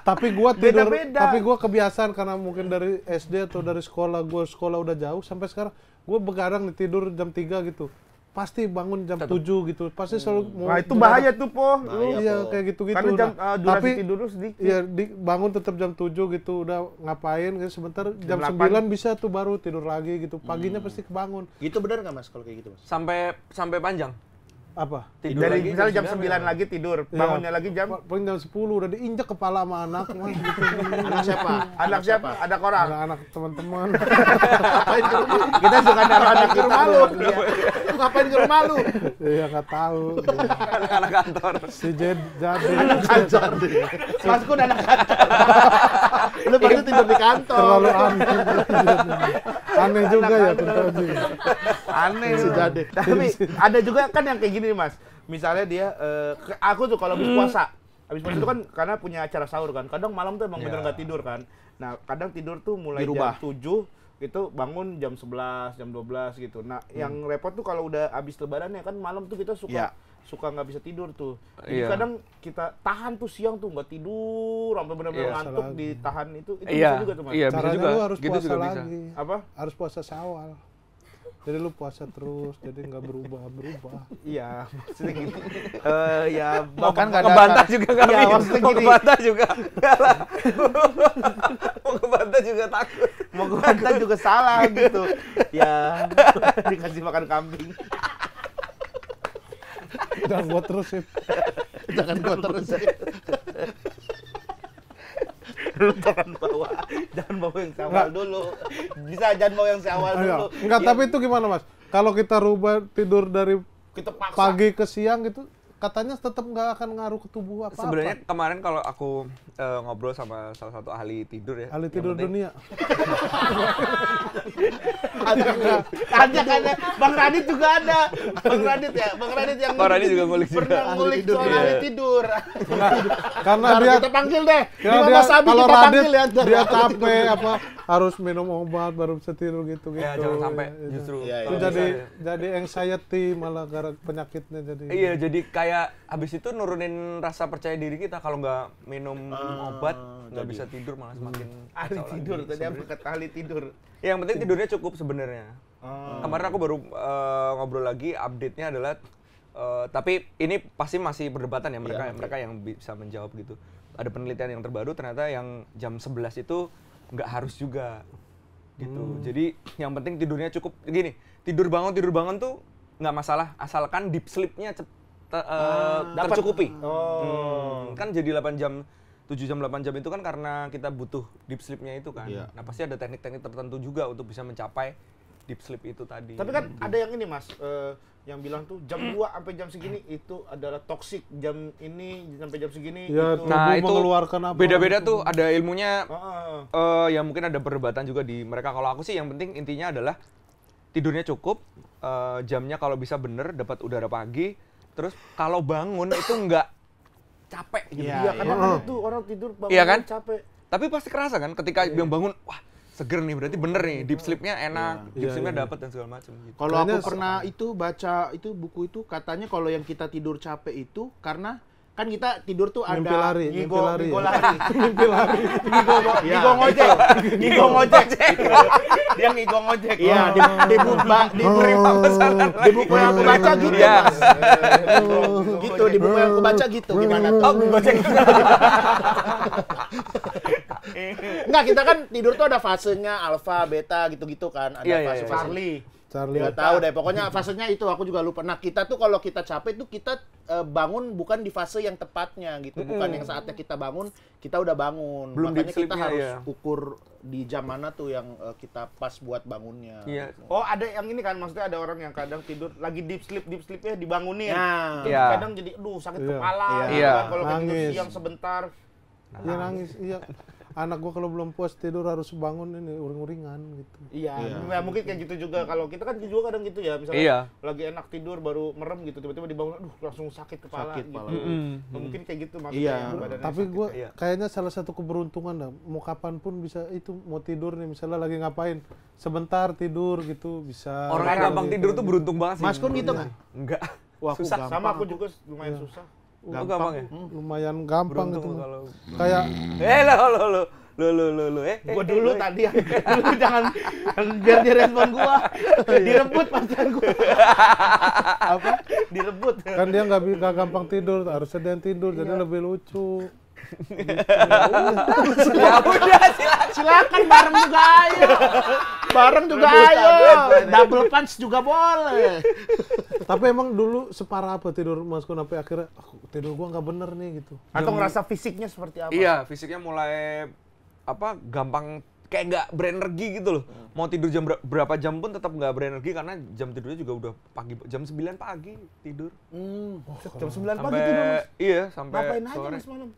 Tapi gua tidur, Beda-beda. tapi gua kebiasaan karena mungkin dari SD atau dari sekolah, gua sekolah udah jauh sampai sekarang gua begadang nih, tidur jam 3 gitu. Pasti bangun jam 7 gitu. Pasti selalu mau Nah, itu begadang. bahaya tuh, Po. Lu. Iya, kayak gitu-gitu. Karena jam Nah, durasi tapi tidur lu sedikit. iya, bangun tetap jam 7 gitu, udah ngapain gitu, sebentar jam 8. 9 bisa tuh baru tidur lagi gitu. Paginya pasti kebangun. Gitu bener nggak Mas kalau kayak gitu Mas? Sampai panjang. Apa? Tidur Dari lagi misalnya jam 9 9 lagi tidur, Iya. bangunnya lagi jam Paling jam 10 udah diinjak kepala sama anak mah gitu. Anak siapa? anak siapa? Ada orang. Anak-anak teman-teman. Kita suka naruh anak ke rumah lu. Lu ngapain ke rumah lu? Iya, nggak tahu. anak-anak kantor. Si jadi Mas Kun anak kantor. Lu pasti tidur di kantor. terlalu aneh. Aneh juga ya Kuntoji. Aneh. Si Jade. Tapi ada juga kan yang kayak gini nih, Mas. Misalnya dia aku tuh kalau habis puasa. Habis puasa itu kan karena punya acara sahur kan. Kadang malam tuh emang bener nggak tidur kan. Nah, kadang tidur tuh mulai Dirubah. jam 7 itu bangun jam 11, jam 12 gitu. Nah, yang repot tuh kalau udah habis lebarannya kan malam tuh kita Iya. suka nggak bisa tidur tuh. Jadi Iya. kadang kita tahan tuh siang tuh nggak tidur sampai benar-benar Iya. ngantuk Lagi. ditahan itu Iya, bisa juga tuh, Mas. iya. bisa Caranya juga. lu harus Gitu puasa juga bisa. lagi. Apa? Harus puasa Syawal. Jadi lu puasa terus, jadi nggak berubah. Iya, maksudnya gitu. Ya, Mau bahkan nggak ada ngebantah juga nggak Iya, bisa. maksudnya Mau gini. ngebantah juga. Nggak lah. Mau ngebantah juga takut. Mau ngebantah juga salah gitu. Ya, dikasih makan kambing. Jangan gua terusin. Jangan gua terus. Lu jangan bawa yang seawal dulu. Bisa jangan bawa yang seawal dulu. Enggak, Ya, tapi itu gimana, Mas? Kalau kita rubah tidur dari kita paksa. pagi ke siang gitu, katanya tetap nggak akan ngaruh ke tubuh apa-apa. Sebenarnya kemarin kalau aku ngobrol sama salah satu ahli tidur ya. ahli yang tidur penting- dunia. Ada. Bang Radit juga ada. Bang Radit yang Bang Radit juga ngulik juga. pernah ngulik soal Iya. ahli tidur. Karena Ntar dia kita panggil deh. Di karena Mama Sabi kalau kita Radit panggil ya. ntar. dia capek apa harus minum obat baru bisa tidur gitu. Ya jangan sampai Itu. justru. Iya, Itu iya. jadi anxiety malah gara penyakitnya jadi. Iya, jadi kayak kayak habis itu nurunin rasa percaya diri kita. Kalau nggak minum obat nggak bisa tidur, malah semakin Ahli kacau tidur, lagi tadi apa sebenarnya. kata ahli tidur? Yang penting tidurnya cukup sebenarnya. Kemarin aku baru ngobrol lagi, update-nya adalah tapi ini pasti masih perdebatan ya, mereka yang bisa menjawab gitu. Ada penelitian yang terbaru ternyata yang jam 11 itu nggak harus juga gitu. Jadi yang penting tidurnya cukup. Gini, tidur bangun tuh nggak masalah asalkan deep sleep-nya tercukupi. Kan jadi 8 jam 7 jam 8 jam itu kan karena kita butuh deep sleep-nya itu kan. Iya. Nah, pasti ada teknik-teknik tertentu juga untuk bisa mencapai deep sleep itu tadi. Tapi kan ada yang ini Mas, yang bilang tuh jam 2 sampai jam segini itu adalah toksik, jam ini sampai jam segini Ya, itu. Nah, tubuh itu mengeluarkan apa beda-beda gitu. tuh, ada ilmunya. Heeh. Ya mungkin ada perdebatan juga di mereka. Kalau aku sih yang penting intinya adalah tidurnya cukup, jamnya kalau bisa bener, dapat udara pagi, terus kalau bangun itu nggak capek gitu. Iya, kadang kan itu orang tidur bangun Iya kan? capek. Tapi pasti kerasa kan ketika yang bangun, wah seger nih, berarti bener nih, deep sleep-nya enak, deep Iya, sleep-nya iya. dapat dan segala macam gitu. Kalau aku Kayaknya pernah itu baca itu buku itu katanya kalau yang kita tidur capek itu karena kan kita tidur tuh ada Mimpi lari, mimpi ngigo lari ya. lari. Mimpi lari. Ngigo ngojek. Ngigo ngojek. Dia ngigo ngojek. Iya, di buku yang aku baca gitu, Iya. Mas. Gitu, di buku yang aku baca gitu. Gimana tuh? Oh, gojek. Enggak, kita kan tidur tuh ada fasenya alfa, beta gitu-gitu kan. Ada Iya, iya, fase iya. Charlie. Charlie. Nggak tahu deh, pokoknya fasenya itu aku juga lupa. Nah, kita tuh kalau kita capek tuh kita bangun bukan di fase yang tepatnya gitu, bukan yang saatnya kita bangun, kita udah bangun. Belum Makanya deep kita sleep-nya, harus ya. ukur di jam mana tuh yang kita pas buat bangunnya. Iya. Oh, ada yang ini kan, maksudnya ada orang yang kadang tidur lagi deep sleep-nya dibangunin. Nah, Terus Iya. kadang jadi sakit Iya. kepala gitu Iya. kan, kalau kayak tidur Nangis. siang sebentar. Iya nangis, iya. Anak gua kalau belum puas tidur harus bangun ini uring-uringan gitu. Iya, nah, mungkin kayak gitu juga. Kalau kita kan juga kadang gitu ya, misalnya Iya. lagi enak tidur baru merem gitu, tiba-tiba dibangun, aduh langsung sakit kepala Sakit gitu. kepala. Nah, mungkin kayak gitu maksudnya. Iya. yang badannya Tapi sakit. gua iya. kayaknya salah satu keberuntungan dah. Mau kapanpun bisa itu mau tidur nih, misalnya lagi ngapain, sebentar tidur gitu bisa. Orang yang gampang tidur tuh beruntung banget sih. Mas Kun gitu nggak? Enggak. Wah, aku Susah. gampang. Sama aku juga lumayan susah. Oh, gampang ya? Lumayan gampang Beruntung gitu. kalau Kayak lo. Gua dulu tadi yang dulu jangan biar direspon gua. Direbut pacar gua. Apa? Direbut. kan dia nggak gampang tidur, harusnya dia yang tidur jadi lebih lucu. Ya udah Silakan bareng juga ayo. Bareng juga ayo. Double punch juga boleh. Tapi emang dulu separah apa tidur Mas Kun sampai akhirnya tidur gua nggak bener nih gitu. Atau ngerasa fisiknya seperti apa? Iya, fisiknya mulai gampang kayak nggak berenergi gitu loh. Mau tidur jam berapa jam pun tetap nggak berenergi karena jam tidurnya juga udah pagi, jam 9 pagi tidur. Jam 9 pagi Sampai tidur, Mas. iya, sampai Ngapain aja sore. Mas malam?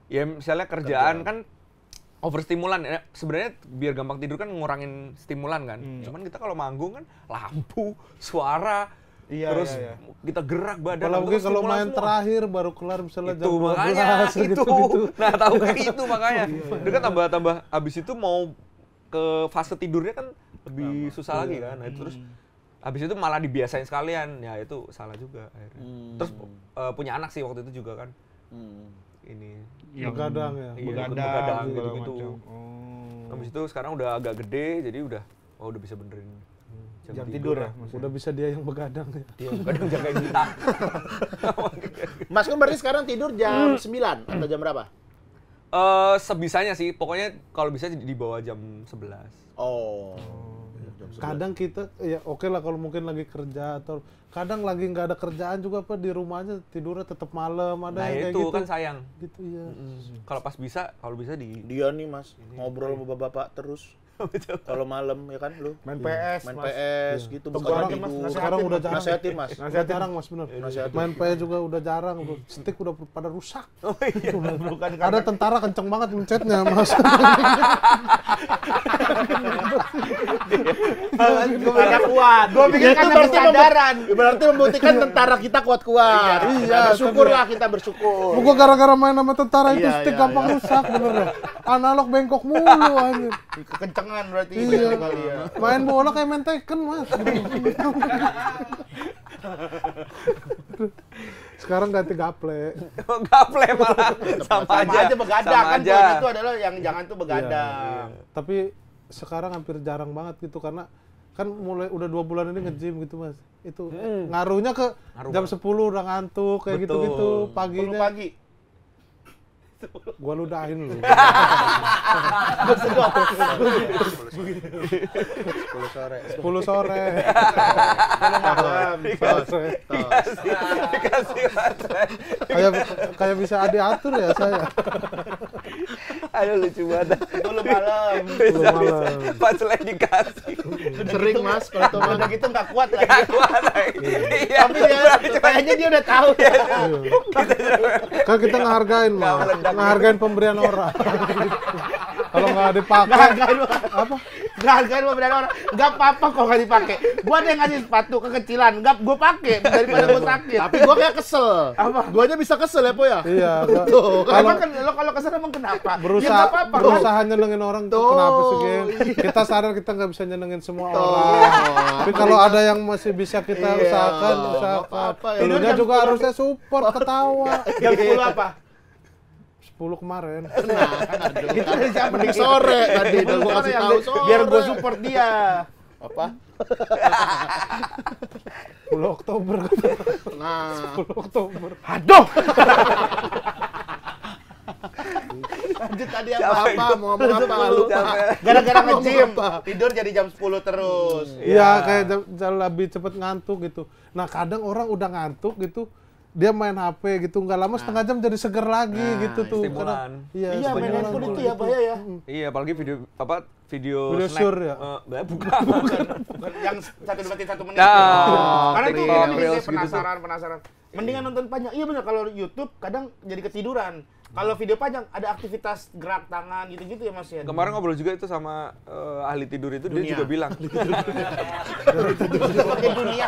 Ya misalnya kerjaan kan overstimulan ya. Sebenarnya biar gampang tidur kan ngurangin stimulan kan. Cuman kita kalau manggung kan lampu, suara, Iya, terus iya, iya. kita gerak badan. Apalagi terus kalau stimulan main semua. terakhir baru kelar misalnya Itu jam 12 makanya itu. gitu-gitu. Nah, tahu kan itu makanya. Itu kan tambah abis itu mau ke fase tidurnya kan lebih susah lagi kan. Nah, itu terus abis itu malah dibiasain sekalian. Ya itu salah juga akhirnya. Terus punya anak sih waktu itu juga kan. Ini Begadang ya. iya, Begadang, gitu segala gitu. macam. Habis itu sekarang udah agak gede jadi udah bisa benerin Jam tidur ya? Udah bisa dia yang begadang ya. Dia kadang jagain kita. Mas Kun berarti sekarang tidur jam 9 atau jam berapa? Sebisanya sih, pokoknya kalau bisa di bawah jam 11. Oh. Kadang kita ya oke lah kalau mungkin lagi kerja atau kadang lagi nggak ada kerjaan juga apa di rumahnya tidurnya tetap malam ada Nah yang kayak itu gitu. kan sayang. Gitu ya. Kalau bisa di Dia nih Mas, ngobrol sama bapak terus. Kalau malam ya kan lu Main PS, main Mas. PS gitu Sekarang, bukan Mas, tidur. Sekarang udah jarang. Nasihatin Mas. Udah jarang Mas bener. Main PS juga udah jarang, stick udah pada rusak. Oh iya. Bukan Ada tentara kenceng banget mencetnya Mas. karena kuat. Gua pikir karena kesadaran. Berarti membuktikan tentara kita kuat-kuat. Iya, bersyukurlah kita bersyukur. Gua gara-gara main sama tentara itu Iya, stick iya, gampang rusak bener ya. Analog bengkok mulu anjir. Kekencengan berarti Iya. kali ya. Main bola kayak main Tekken Mas. Sekarang ganti gaple. Gaple malah sama aja begadang sama kan. aja. Poin itu adalah yang jangan tuh begadang. Tapi sekarang hampir jarang banget gitu karena kan mulai udah 2 bulan ini nge-gym gitu Mas. Itu ngaruhnya ke jam 10 udah ngantuk kayak Betul. gitu-gitu 10 paginya. pagi. Gua ludahin lu. 10 sore. 10 sore. 10 malam. Dikasih baterai. Kayak bisa diatur ya saya. Aduh lucu banget. 10 malam. 10 malam. Pas lagi dikasih. Sering Mas kalau itu udah gitu nggak kuat lagi. Iya. Tapi dia kayaknya dia udah tahu ya. Kan kita ngehargain mah. Ngehargain pemberian orang. Kalau nggak dipakai apa? Nggak hargain pemberian orang. Nggak apa-apa kok nggak dipakai. Gua ada yang ngasih sepatu kekecilan, nggak gua pakai daripada gua sakit. Tapi gua kayak kesel. Apa? Guanya bisa kesel ya, Po ya? iya. Kalau kalau kesana emang kenapa? Ya berusaha nggak apa-apa. berusaha nyenengin orang tuh kenapa sih Gen? Kita sadar kita nggak bisa nyenengin semua orang. Tapi kalau ada yang masih bisa kita usahakan. apa-apa ya. Elunya juga harusnya support ketawa. Jam 10 apa? 10 kemarin. Itu dari siapa? Mending sore tadi udah gua kasih tahu sore. Biar gua support dia. Apa? 10 Oktober. Nah, 10 Oktober. Aduh. lanjut tadi apa mau ngomong apa? Lupa. Gara-gara nge-gym, tidur jadi jam 10 terus. Iya, kayak lebih cepet ngantuk gitu. Nah, kadang orang udah ngantuk gitu, dia main HP gitu, nggak lama setengah jam jadi seger lagi gitu tuh. stimulan. Iya, Iya, main stimulan handphone itu tuh. ya bahaya ya. Iya, apalagi video Video snack. sure ya? Bukan. Bukan yang 1 detik 1 menit. Nah, Karena itu TikTok, kan bikin Reels saya penasaran. Mendingan nonton panjang. Iya benar, kalau YouTube kadang jadi ketiduran. Kalau video panjang ada aktivitas gerak tangan gitu-gitu ya Mas ya. Kemarin ngobrol juga itu sama ahli tidur itu, dia juga bilang. Pakai dunia.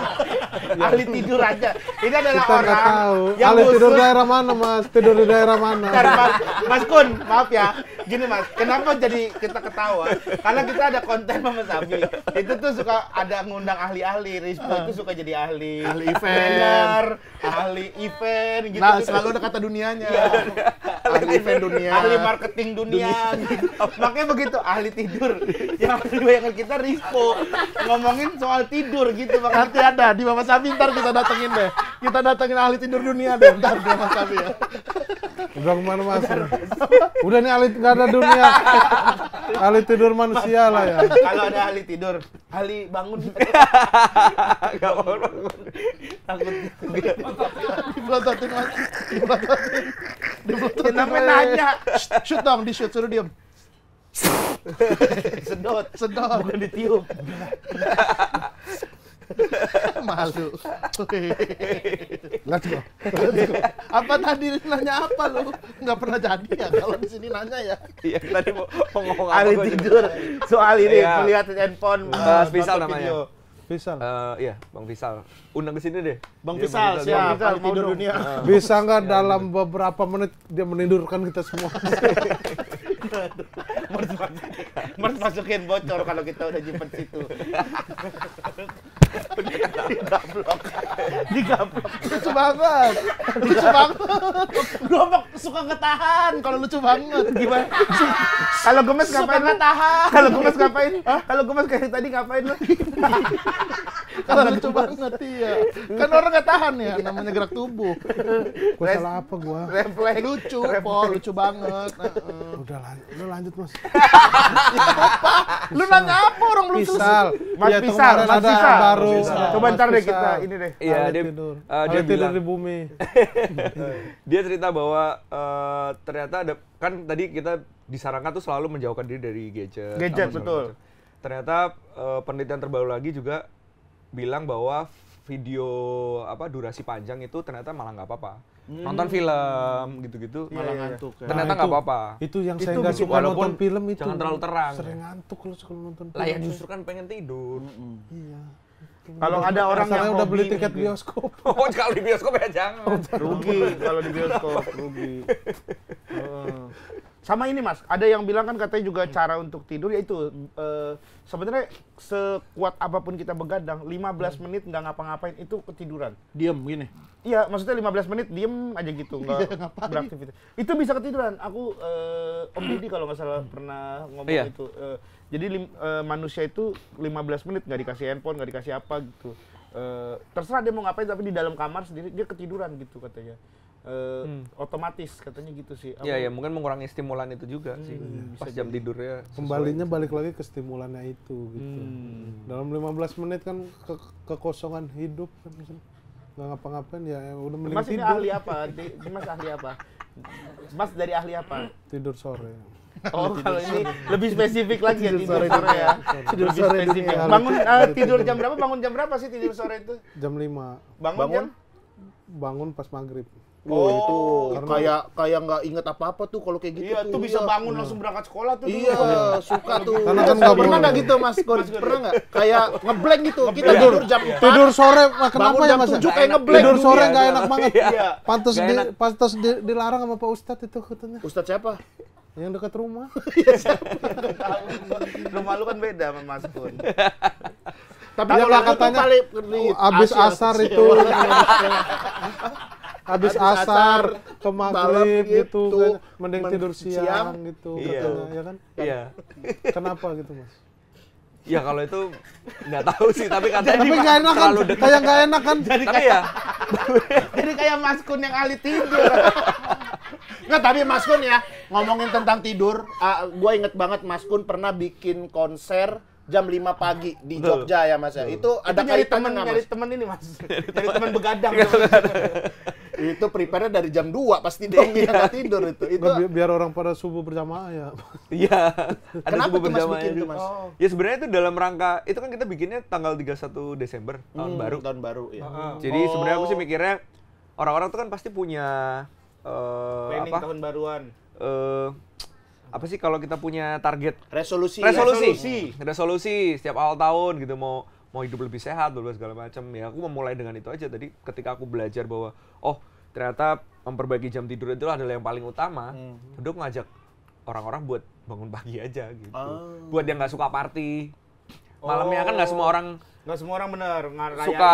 Ahli tidur aja. Ini adalah Kita nggak orang tahu. yang Ali tidur khusus- daerah mana Mas? Tidur di daerah mana? Bentar, Mas Kun, maaf ya. Gini Mas, kenapa jadi kita ketawa? Karena kita ada konten sama Sabi. Itu tuh suka ada ngundang ahli-ahli. Rizpo itu suka jadi ahli. Ahli event. Trainer, ahli event gitu. nah selalu ada kata dunianya. Ahli event dunia. Ahli marketing dunia. Gitu. Makanya begitu, ahli tidur. Yang bayangan kita Rizpo ngomongin soal tidur gitu. Nanti ada di Mama Sabi, ntar kita datengin deh. Kita datengin ahli tidur dunia deh, ntar di Mama Sabi ya. Udah kemana Mas? Udah nih Ali nggak ada dunia. Ali tidur manusia lah ya. Kalau ada ahli tidur, ahli bangun. Gak mau bangun. Takut. Dipelototin Mas. Dipelototin. Kenapa nanya? Shoot dong, di shoot, suruh diem. Sedot. Sedot. Bukan ditiup. Malu. Let's go. Apa tadi nanya apa lu? Nggak pernah jadi ya kalau di sini nanya ya. Iya, tadi mau ngomong apa Ahli gua juga. tidur. Soal ini Iya. melihat handphone. Fisal nonton namanya. video. Bisa. Iya, Bang Fisal. Undang ke sini deh. Bang Iya, Fisal, Bang siap. Fisal, Ahli mau tidur dong. dunia. Bisa nggak dalam beberapa menit dia menidurkan kita semua? Mas masukin bocor kalau kita udah nyimpen situ. Digablok. Lucu banget. Lucu banget. Gua mah suka ketahan. Kalau lucu banget. Gimana? Kalau gemes ngapain lu? Kalau gemes ngapain? Kalau gemes kayak tadi ngapain lu? Kalau lucu banget iya. Kan orang nggak tahan ya, namanya gerak tubuh. Gua salah apa gua? Refleks. Lucu, Po, lucu banget. Udah lu lanjut Mas. Lu nanya apa orang belum selesai? Pisal. Mas Iya, tuh Pisal, kemarin Mas ada Pisal. baru. Coba Mas ntar deh Pisal. kita ini deh. Iya, Ali dia tidur. dia Ali tidur bilang di bumi. dia cerita bahwa ternyata ada kan tadi kita disarankan tuh selalu menjauhkan diri dari gadget. Gadget, apa segala betul. macam. Ternyata penelitian terbaru lagi juga bilang bahwa video durasi panjang itu ternyata malah nggak apa-apa. Nonton film gitu-gitu Malah ngantuk ya. ternyata Nah, nggak itu- apa-apa. Itu yang Itu saya nggak bikin- suka walaupun nonton film itu. jangan terlalu terang. Sering ngantuk kalau suka nonton film. Lah ya justru kan pengen tidur. Iya. Kalau ada orang Asalnya yang udah beli hobi tiket mungkin. bioskop. Oh, kalau di bioskop ya jangan. Rugi kalau di bioskop, rugi. Heeh. Sama ini Mas, ada yang bilang kan katanya juga cara untuk tidur yaitu sebenarnya sekuat apapun kita begadang, 15 menit nggak ngapa-ngapain itu ketiduran. Diem gini. Iya, maksudnya 15 menit diem aja gitu, nggak beraktivitas. Itu bisa ketiduran. Aku Om Didi kalau nggak salah pernah ngomong Iya. itu. Jadi manusia itu 15 menit nggak dikasih handphone, nggak dikasih apa gitu. Terserah dia mau ngapain tapi di dalam kamar sendiri dia ketiduran gitu katanya. Otomatis katanya gitu sih. Iya, ya mungkin mengurangi stimulan itu juga sih. Pas jam tidurnya. Kembalinya balik lagi ke stimulannya itu gitu. Dalam 15 menit kan kekosongan hidup kan misalnya. Nggak ngapa-ngapain ya udah mending Mas ini tidur. ahli apa? Mas ahli apa? Mas dari ahli apa? Tidur sore. Oh, kalau ini lebih spesifik lagi ya tidur sore ya. Tidur Lebih sore spesifik. dunia. Bangun tidur jam berapa? Bangun jam berapa sih tidur sore itu? Jam 5 Bangun? bangun pas maghrib. Oh, itu Karena- kayak nggak inget apa-apa tuh kalau kayak gitu. Iya, tuh bisa bangun langsung berangkat sekolah tuh. Iya, suka tuh. Karena kan nggak Pernah boleh. nggak gitu Mas Gon? Pernah nggak? Kayak ngeblank gitu. Kita Ngeblank. tidur jam 4. Tidur sore kenapa Bangun ya jam Mas? 7 kayak ngeblank. Tidur sore Iya, nggak iya. enak banget. Iya. Pantas dilarang sama Pak Ustadz itu katanya. Ustadz siapa? Yang dekat rumah. Rumah lu kan beda sama Mas Kun. Tapi Iya, kalau aku tuh katanya, paling Abis Asia. asar itu. Habis asar ke maghrib malam gitu gitu, kan. Mending tidur siang. siang gitu Iya. katanya ya kan. Iya. Kenapa gitu Mas? Ya kalau itu nggak tahu sih, tapi katanya Tapi nggak enak kan, terlalu dekat. kayak nggak enak kan. Tapi ya, Jadi kayak Mas Kun yang ahli tidur. Nggak, tapi Mas Kun ya, ngomongin tentang tidur, gue inget banget Mas Kun pernah bikin konser jam 5 pagi di Betul. Jogja ya Mas ya. Itu ada nyari kaitannya temen, nggak nyari Mas? temen ini Mas. Nyari temen begadang. Itu prepare-nya dari jam 2 pasti dong dia nggak tidur itu. Itu Nggak, biar orang pada subuh berjamaah ya. iya. Ada kenapa subuh tuh Mas berjamaah bikin itu. tuh Mas? Ya sebenarnya itu dalam rangka, itu kan kita bikinnya tanggal 31 Desember, tahun baru. Tahun baru ya. Jadi sebenarnya aku sih mikirnya, orang-orang tuh kan pasti punya, Planning apa, tahun baruan. apa sih kalau kita punya target Resolusi. resolusi setiap awal tahun gitu, mau hidup lebih sehat dulu segala macam ya. Aku memulai dengan itu aja tadi, ketika aku belajar bahwa oh ternyata memperbaiki jam tidur itu adalah yang paling utama. Udah aku ngajak orang-orang buat bangun pagi aja gitu, buat yang nggak suka party malamnya. Kan nggak semua orang Nggak semua orang bener ngerayain. suka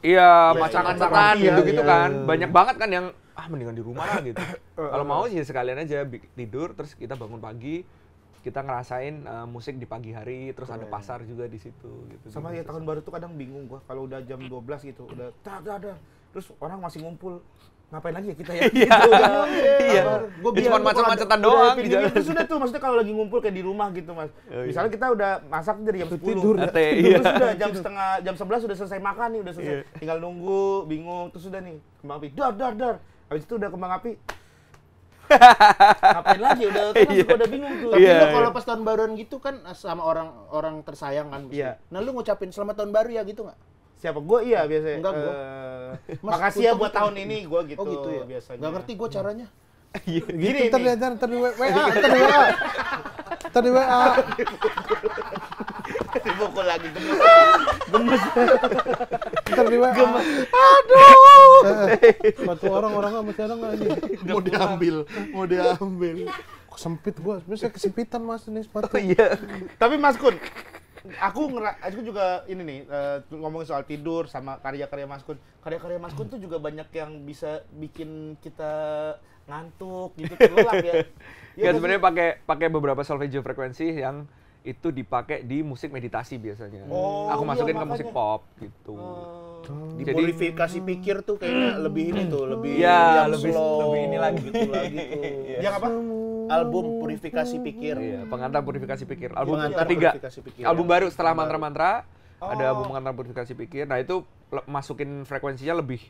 iya Iya, macan-macan iya, gitu iya, kan. iya. Banyak banget kan yang mendingan di rumah lah gitu. Kalau mau sih sekalian aja tidur terus kita bangun pagi, kita ngerasain musik di pagi hari, terus ada pasar juga di situ gitu. Sama ya tahun baru tuh kadang bingung gua kalau udah jam 12 gitu, udah dah. Terus orang masih ngumpul. Ngapain lagi ya kita ya? Iya. Iya. Gua Ya, cuma macet-macetan doang di jalan. Itu sudah tuh, maksudnya kalau lagi ngumpul kayak di rumah gitu, Mas. Misalnya kita udah masak dari jam 10. Tidur. Iya. Terus udah jam 11 udah selesai makan nih, udah selesai. Tinggal nunggu, bingung, terus udah nih, kembang api. Dar. Habis itu udah kembang api. Ngapain lagi? Udah kan udah bingung tuh. Tapi Iya, lu kalau iya. pas tahun baruan gitu kan sama orang tersayang kan mesti. Iya. Nah lu ngucapin selamat tahun baru ya gitu nggak? Siapa? Gue iya biasanya. Enggak, gua. Mas, Makasih ya untung buat itu. tahun ini, gue gitu. Oh gitu ya? Biasanya. Nggak ngerti gue caranya. Gini Ntar nih. ntar di WA. Ntar di WA. Dipukul lagi gemes. Ntar di WA. Aduh. Satu orang-orangnya masih ada nggak ini? Mau diambil. Kok sempit gua, biasanya kesempitan Mas ini sepatu. Iya. Tapi Mas Kun, aku juga ini nih ngomongin soal tidur sama karya-karya Mas Kun. Karya-karya Mas Kun tuh juga banyak yang bisa bikin kita ngantuk gitu, terlelap ya. Ya sebenarnya pakai beberapa solfeggio frekuensi yang itu dipakai di musik meditasi biasanya. Oh, Aku iya, masukin ke makanya. musik pop gitu. Di Jadi- purifikasi pikir tuh kayaknya lebih ini tuh, lebih Iya, yang lebih slow, ini lagi. gitu lagi tuh. Yang apa? Album purifikasi pikir. Iya, pengantar purifikasi pikir. Album Pengantar ketiga. purifikasi pikir. Album baru setelah mantra-mantra ada album pengantar purifikasi pikir. Nah, itu masukin frekuensinya lebih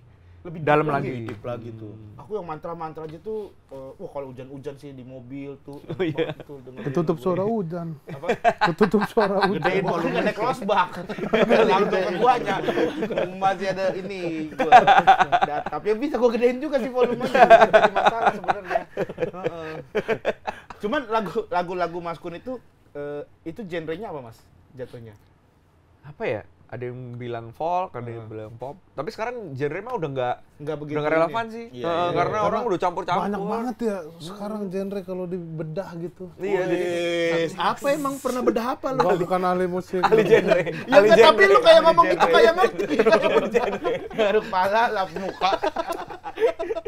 dalam lagi. Deep lagi tuh. Aku yang mantra-mantra aja tuh, wah kalau hujan-hujan sih di mobil tuh. iya. Tuh, dengerin Ketutup lagu. suara hujan. Apa? Ketutup suara hujan. Gedein volume nggak naik losbak. Langsung ke guanya. Masih ada ini gua. Tapi ya bisa gua gedein juga sih volumenya. Jadi masalah sebenarnya. Heeh. Cuman lagu-lagu Mas Kun itu genrenya apa Mas? Jatuhnya. Apa ya? ada yang bilang folk, ada yang bilang pop. Tapi sekarang genre mah udah Nggak begitu nggak relevan sih. Iya, iya. Karena orang udah campur-campur. Banyak banget ya sekarang genre kalau dibedah gitu. Iya, jadi Apa emang pernah bedah apa lu? Gua bukan ahli musik. ahli genre. Ya enggak, tapi lu kayak ngomong gitu kayak ngerti. Garuk pala, lap muka.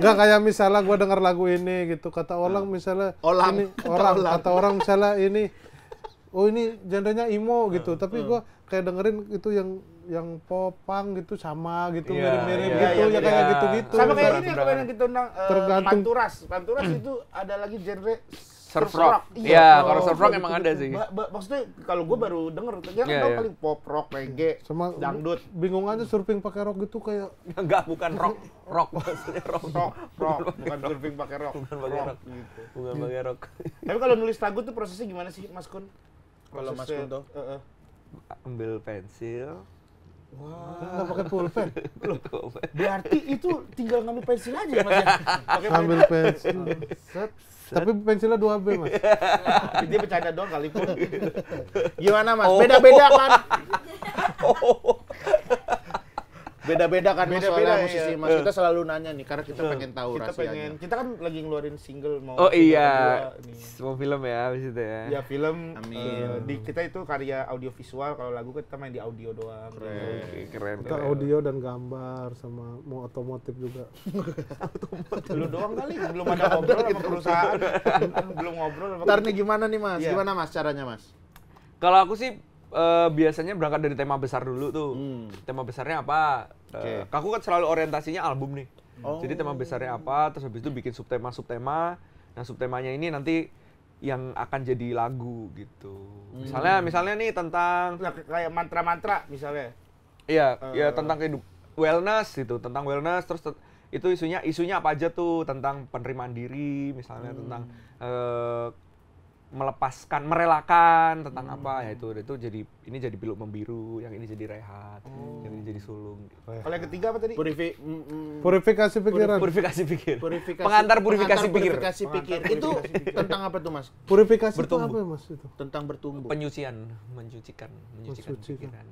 Enggak kayak misalnya gua denger lagu ini gitu, kata orang misalnya kata orang misalnya ini oh ini genrenya emo gitu, tapi gua kayak dengerin itu yang pop punk gitu sama gitu mirip-mirip gitu ya kayak gitu-gitu. Sama kayak ini kemarin kita undang Tergantung. Panturas itu ada lagi genre surf rock. Iya, kalau surf rock emang ada sih. Maksudnya kalau gue baru denger, dia kan tahu paling pop rock, reggae, Sama dangdut, bingung aja surfing pakai rock gitu kayak Enggak, bukan rock maksudnya rock. rock, bukan surfing pakai rock, Bukan pakai rock. gitu. Bukan pakai rock. Tapi kalau nulis lagu tuh prosesnya gimana sih, Mas Kun? Kalau Mas Kun tuh? Ambil pensil. nggak pakai pulpen. Berarti itu tinggal ngambil pensil aja Mas ya? Pakai Ambil pensil. Set. Tapi pensilnya 2B Mas. Dia bercanda doang kali pun. Gimana Mas? Beda-beda kan? Beda-beda kan Mas Beda-beda, soalnya musisi iya. Mas. Kita selalu nanya nih karena kita pengen tahu Kita rahasianya. kita kan lagi ngeluarin single mau Oh single iya, kedua nih. semua film ya habis itu ya. Ya film, Amin. di kita itu karya audiovisual, kalau lagu kan kita main di audio doang. Oke, keren. Kita audio dan gambar sama mau otomotif juga. Lu doang kali, belum ada ngobrol sama perusahaan, belum ngobrol sama Ntar nih gimana nih Mas? Iya. Gimana Mas caranya Mas? Kalau aku sih biasanya berangkat dari tema besar dulu tuh. Tema besarnya apa? Aku kan selalu orientasinya album nih. Jadi tema besarnya apa, terus habis itu bikin subtema. Nah, subtemanya ini nanti yang akan jadi lagu gitu. Misalnya nih tentang Nah, kayak mantra-mantra misalnya. iya, ya tentang hidup wellness gitu, tentang wellness terus itu isunya apa aja tuh, tentang penerimaan diri misalnya, tentang melepaskan, merelakan, tentang apa ya itu jadi ini jadi Pilu Membiru, yang ini jadi Rehat, yang ini jadi Sulung. Kalau yang ketiga apa tadi? Purifikasi pikiran. Purifikasi pikir. Pengantar purifikasi pikir. Purifikasi pikir. Itu tentang apa tuh Mas? Purifikasi itu Bertumbuh. apa ya Mas itu? Tentang bertumbuh. Menyucikan pikiran. Mensucikan.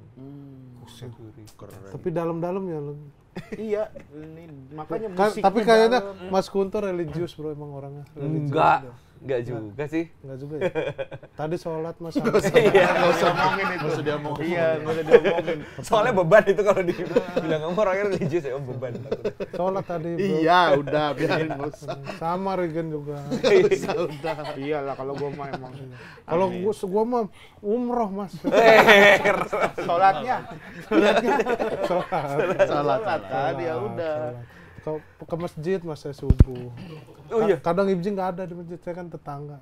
Keren. Tapi dalam-dalam ya. Iya, ini makanya Kan, musik. tapi kayaknya Mas Kunto religius bro emang orangnya. Religius. Enggak juga sih. Enggak juga ya. Tadi sholat Mas. Iya, nggak usah ngomongin itu. Nggak usah diomongin. Iya, nggak usah diomongin. Soalnya beban itu kalau dibilang kamu orangnya religius ya, beban. Sholat tadi bro. Iya, udah biarin nggak usah. Sama Regen juga. Udah. Iyalah kalau gua mah emang. Kalau gua mah umroh Mas. Sholatnya Salah. kan ya udah. Ke masjid Mas saya subuh. Oh iya. Kadang Ibji nggak ada di masjid, saya kan tetangga.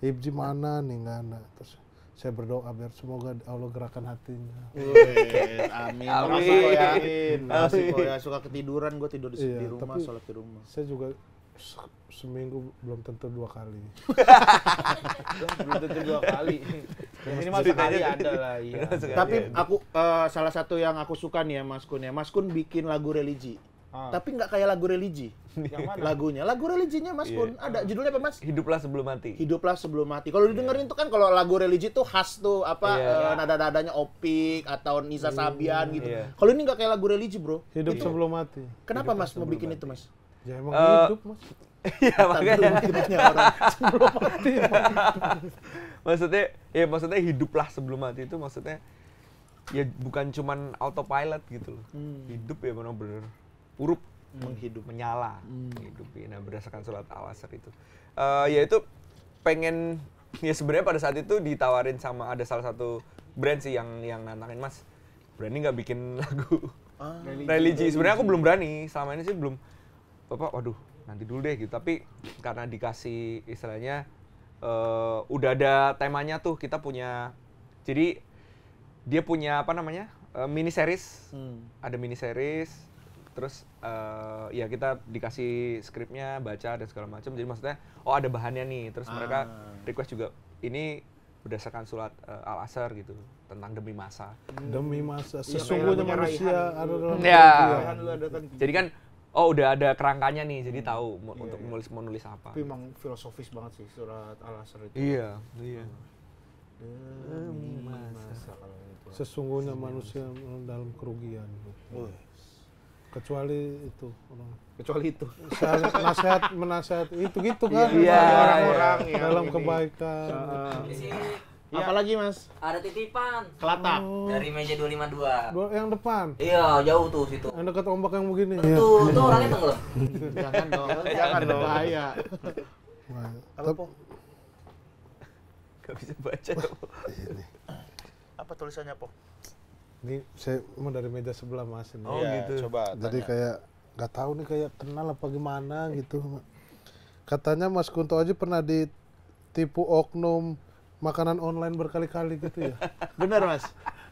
Ibji mana nih nggak ada. Terus saya berdoa biar semoga Allah gerakan hatinya. Amin. Amin. Makasih kok ya, suka ketiduran gue tidur di Iya, rumah, tapi- sholat di rumah. Saya juga seminggu belum tentu 2 kali. Belum tentu 2 kali. Ini mah sekali ada lah, iya. Tapi aku salah satu yang aku suka nih ya Mas Kun ya. Mas Kun bikin lagu religi. Tapi nggak kayak lagu religi. Yang mana? Lagunya, lagu religinya Mas Kun. Ada judulnya apa Mas? Hiduplah sebelum mati. Hiduplah sebelum mati. Kalau didengerin tuh kan kalau lagu religi tuh khas tuh apa Iya. nada-nadanya Opik atau Nisa Sabian gitu. Iya. Kalau ini nggak kayak lagu religi, Bro. Hidup sebelum mati. Kenapa Mas mau bikin itu, Mas? Ya emang hidup Mas. Iya, makanya. Hidupnya orang sebelum mati. Maksudnya hiduplah sebelum mati itu maksudnya ya bukan cuman autopilot gitu loh. Hidup ya benar-benar urup, Menghidup. menyala, menghidupi. Nah, berdasarkan surat Al-Asr itu. Ya itu pengen ya sebenarnya pada saat itu ditawarin sama ada salah satu brand sih yang nantangin, Mas. Berani nggak bikin lagu religi? Sebenarnya aku belum berani. Selama ini sih belum. Bapak, waduh, nanti dulu deh gitu. Tapi karena dikasih istilahnya udah ada temanya tuh, kita punya. Jadi dia punya apa namanya? Mini series. Ada mini series. Terus ya kita dikasih skripnya, baca dan segala macam. Jadi maksudnya oh ada bahannya nih. Terus mereka request juga ini berdasarkan surat Al-Asr gitu tentang demi masa. Demi masa sesungguhnya manusia ada dalam Ya. Kan lu ada kan. Jadi kan oh udah ada kerangkanya nih. Jadi tahu untuk mau nulis apa. Tapi emang filosofis banget sih surat Al-Asr itu. Iya. Demi masa kalau itu. Sesungguhnya manusia dalam kerugian. Kecuali itu orang. Kecuali itu. Nasihat menasihat itu gitu kan. Iya, orang-orang yang dalam ini. kebaikan. Di sini Apalagi Mas? ada titipan Kelatak. dari meja 252. Yang depan. Iya, jauh tuh situ. Yang dekat ombak yang begini. Iya. Tuh orangnya tuh loh. Jangan dong. Jangan dong. Bahaya. Wah, Apa, Po? Gak bisa baca. Apa tulisannya, Po? Ini saya mau dari meja sebelah Mas ini. Oh, gitu. Coba Jadi tanya. kayak nggak tahu nih kayak kenal apa gimana gitu. Katanya Mas Kunto Aji pernah ditipu oknum makanan online berkali-kali gitu ya. Bener, Mas.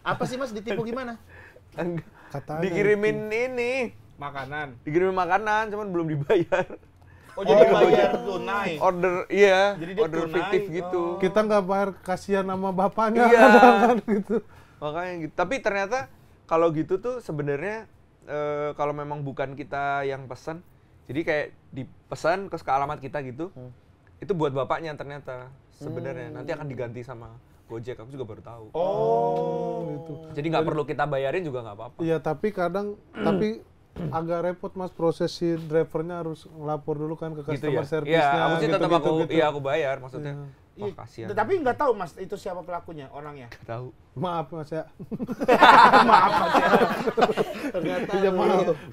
Apa sih Mas ditipu gimana? Katanya Dikirimin ini, Makanan. dikirimin makanan, cuman belum dibayar. Oh, jadi bayar tunai. Order, iya, Jadi dia order tunai. fiktif gitu. kita nggak bayar kasihan nama bapaknya Iya. kadang-kadang gitu. Makanya gitu. Tapi ternyata kalau gitu tuh sebenarnya kalau memang bukan kita yang pesan, jadi kayak dipesan ke alamat kita gitu, itu buat bapaknya ternyata sebenarnya. Nanti akan diganti sama Gojek. Aku juga baru tahu. Oh, gitu. Jadi nggak perlu kita bayarin juga nggak apa-apa. Iya, tapi kadang tapi agak repot Mas, proses si drivernya harus ngelapor dulu kan ke Gitu customer ya. service-nya. Iya, aku sih tetap gitu-gitu. iya aku bayar maksudnya. Wah, Iya, kasihan. tapi nggak tahu Mas itu siapa pelakunya, orangnya. Nggak tahu. Maaf Mas ya. Maaf Mas ya. Iya,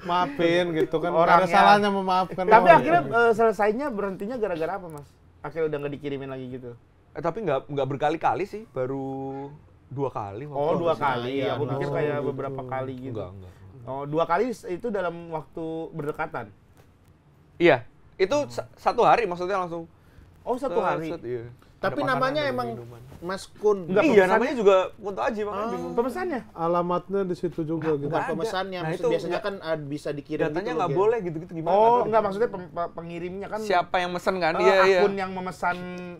maafin gitu kan. Nggak ada Orangnya. salahnya memaafkan. Tapi orang. akhirnya selesainya berhentinya gara-gara apa Mas? Akhirnya udah nggak dikirimin lagi gitu. Tapi nggak berkali-kali sih, baru 2 kali. waktu Oh, itu 2 sih. kali. Iya, Aku pikir oh, kayak gitu. beberapa kali gitu. Enggak. Oh, 2 kali itu dalam waktu berdekatan. Iya, itu 1 hari maksudnya langsung. Oh, 1 hari. Iya. Tapi Ada makanan, namanya ada emang minuman. Mas Kun. Enggak, Iya, pemesannya- namanya juga Kunto Aji makanya bingung. Pemesannya. Alamatnya di situ juga gitu. Bukan Nggak ada. pemesannya, Nah, maksud itu biasanya kan bisa dikirim Datanya gitu nggak loh, boleh gitu-gitu gimana? Oh, tahu. enggak maksudnya pengirimnya kan Siapa yang mesen kan? Iya, iya. akun yang memesan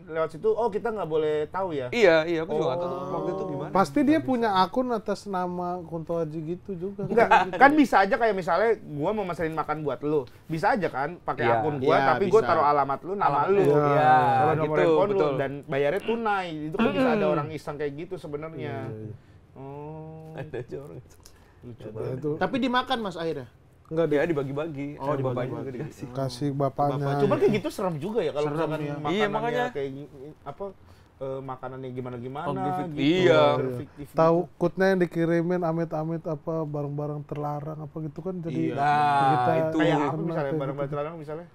lewat situ. Oh, kita nggak boleh tahu ya. Iya, aku juga nggak tahu tuh waktu itu gimana. Pasti dia punya akun atas nama Kunto Aji gitu juga. Enggak, kan bisa aja kayak misalnya gua mau mesenin makan buat lu. Bisa aja kan pakai Iya. akun gua Iya, tapi gua bisa. taruh alamat lu, nama Alamat lu. lu. Iya, Kalau nomor gitu, handphone lu betul. dan bayarnya tunai. Itu kan bisa ada orang iseng kayak gitu sebenarnya. Oh. Ada aja orang. Nah, itu Tapi dimakan Mas akhirnya. enggak Dia dibagi-bagi. Oh, sama bapaknya dibagi-bagi. juga dikasih. dikasih bapaknya. Cuma kayak gitu serem juga ya kalau Serem, misalkan ya. makanannya Iya, makanya. kayak apa makanannya gimana-gimana Oh, gitu. iya. Fiktif Tahu kutnya yang dikirimin amit-amit apa barang-barang terlarang apa gitu kan jadi Iya. Nah, kita itu. kayak apa kena misalnya kayak barang-barang gitu. terlarang misalnya?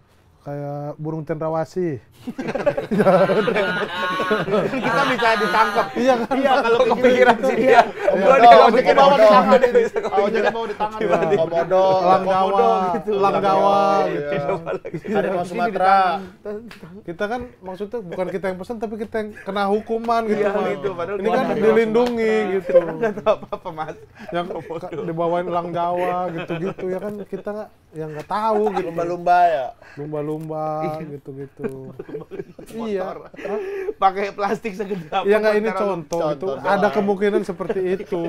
Kayak burung cendrawasih. Kita bisa ditangkap. Iya kan? Iya kalau kayak gitu. Kepikiran sih dia. Gua Komodo, kalau ojeknya bikin bawa di bodoh. tangan ini. Bisa kepikiran. Ojeknya bawa di tangan. Komodo, Lang Jawa, gitu. Lang Jawa gitu. Harimau Ini di Sumatera. tangan. Kita kan maksudnya bukan kita yang pesan tapi kita yang kena hukuman gitu. Iya, Mas. gitu. Padahal Ini gua kan nggak tahu dilindungi gitu. Nggak tahu apa-apa Mas. Yang dibawain Lang Jawa gitu-gitu ya kan kita nggak yang nggak tahu gitu. Lumba-lumba ya. Lumba-lumba gitu-gitu. Iya. Hah? Pakai plastik segede apa? Ya nggak ini Cara- contoh itu contoh ada doang. kemungkinan seperti itu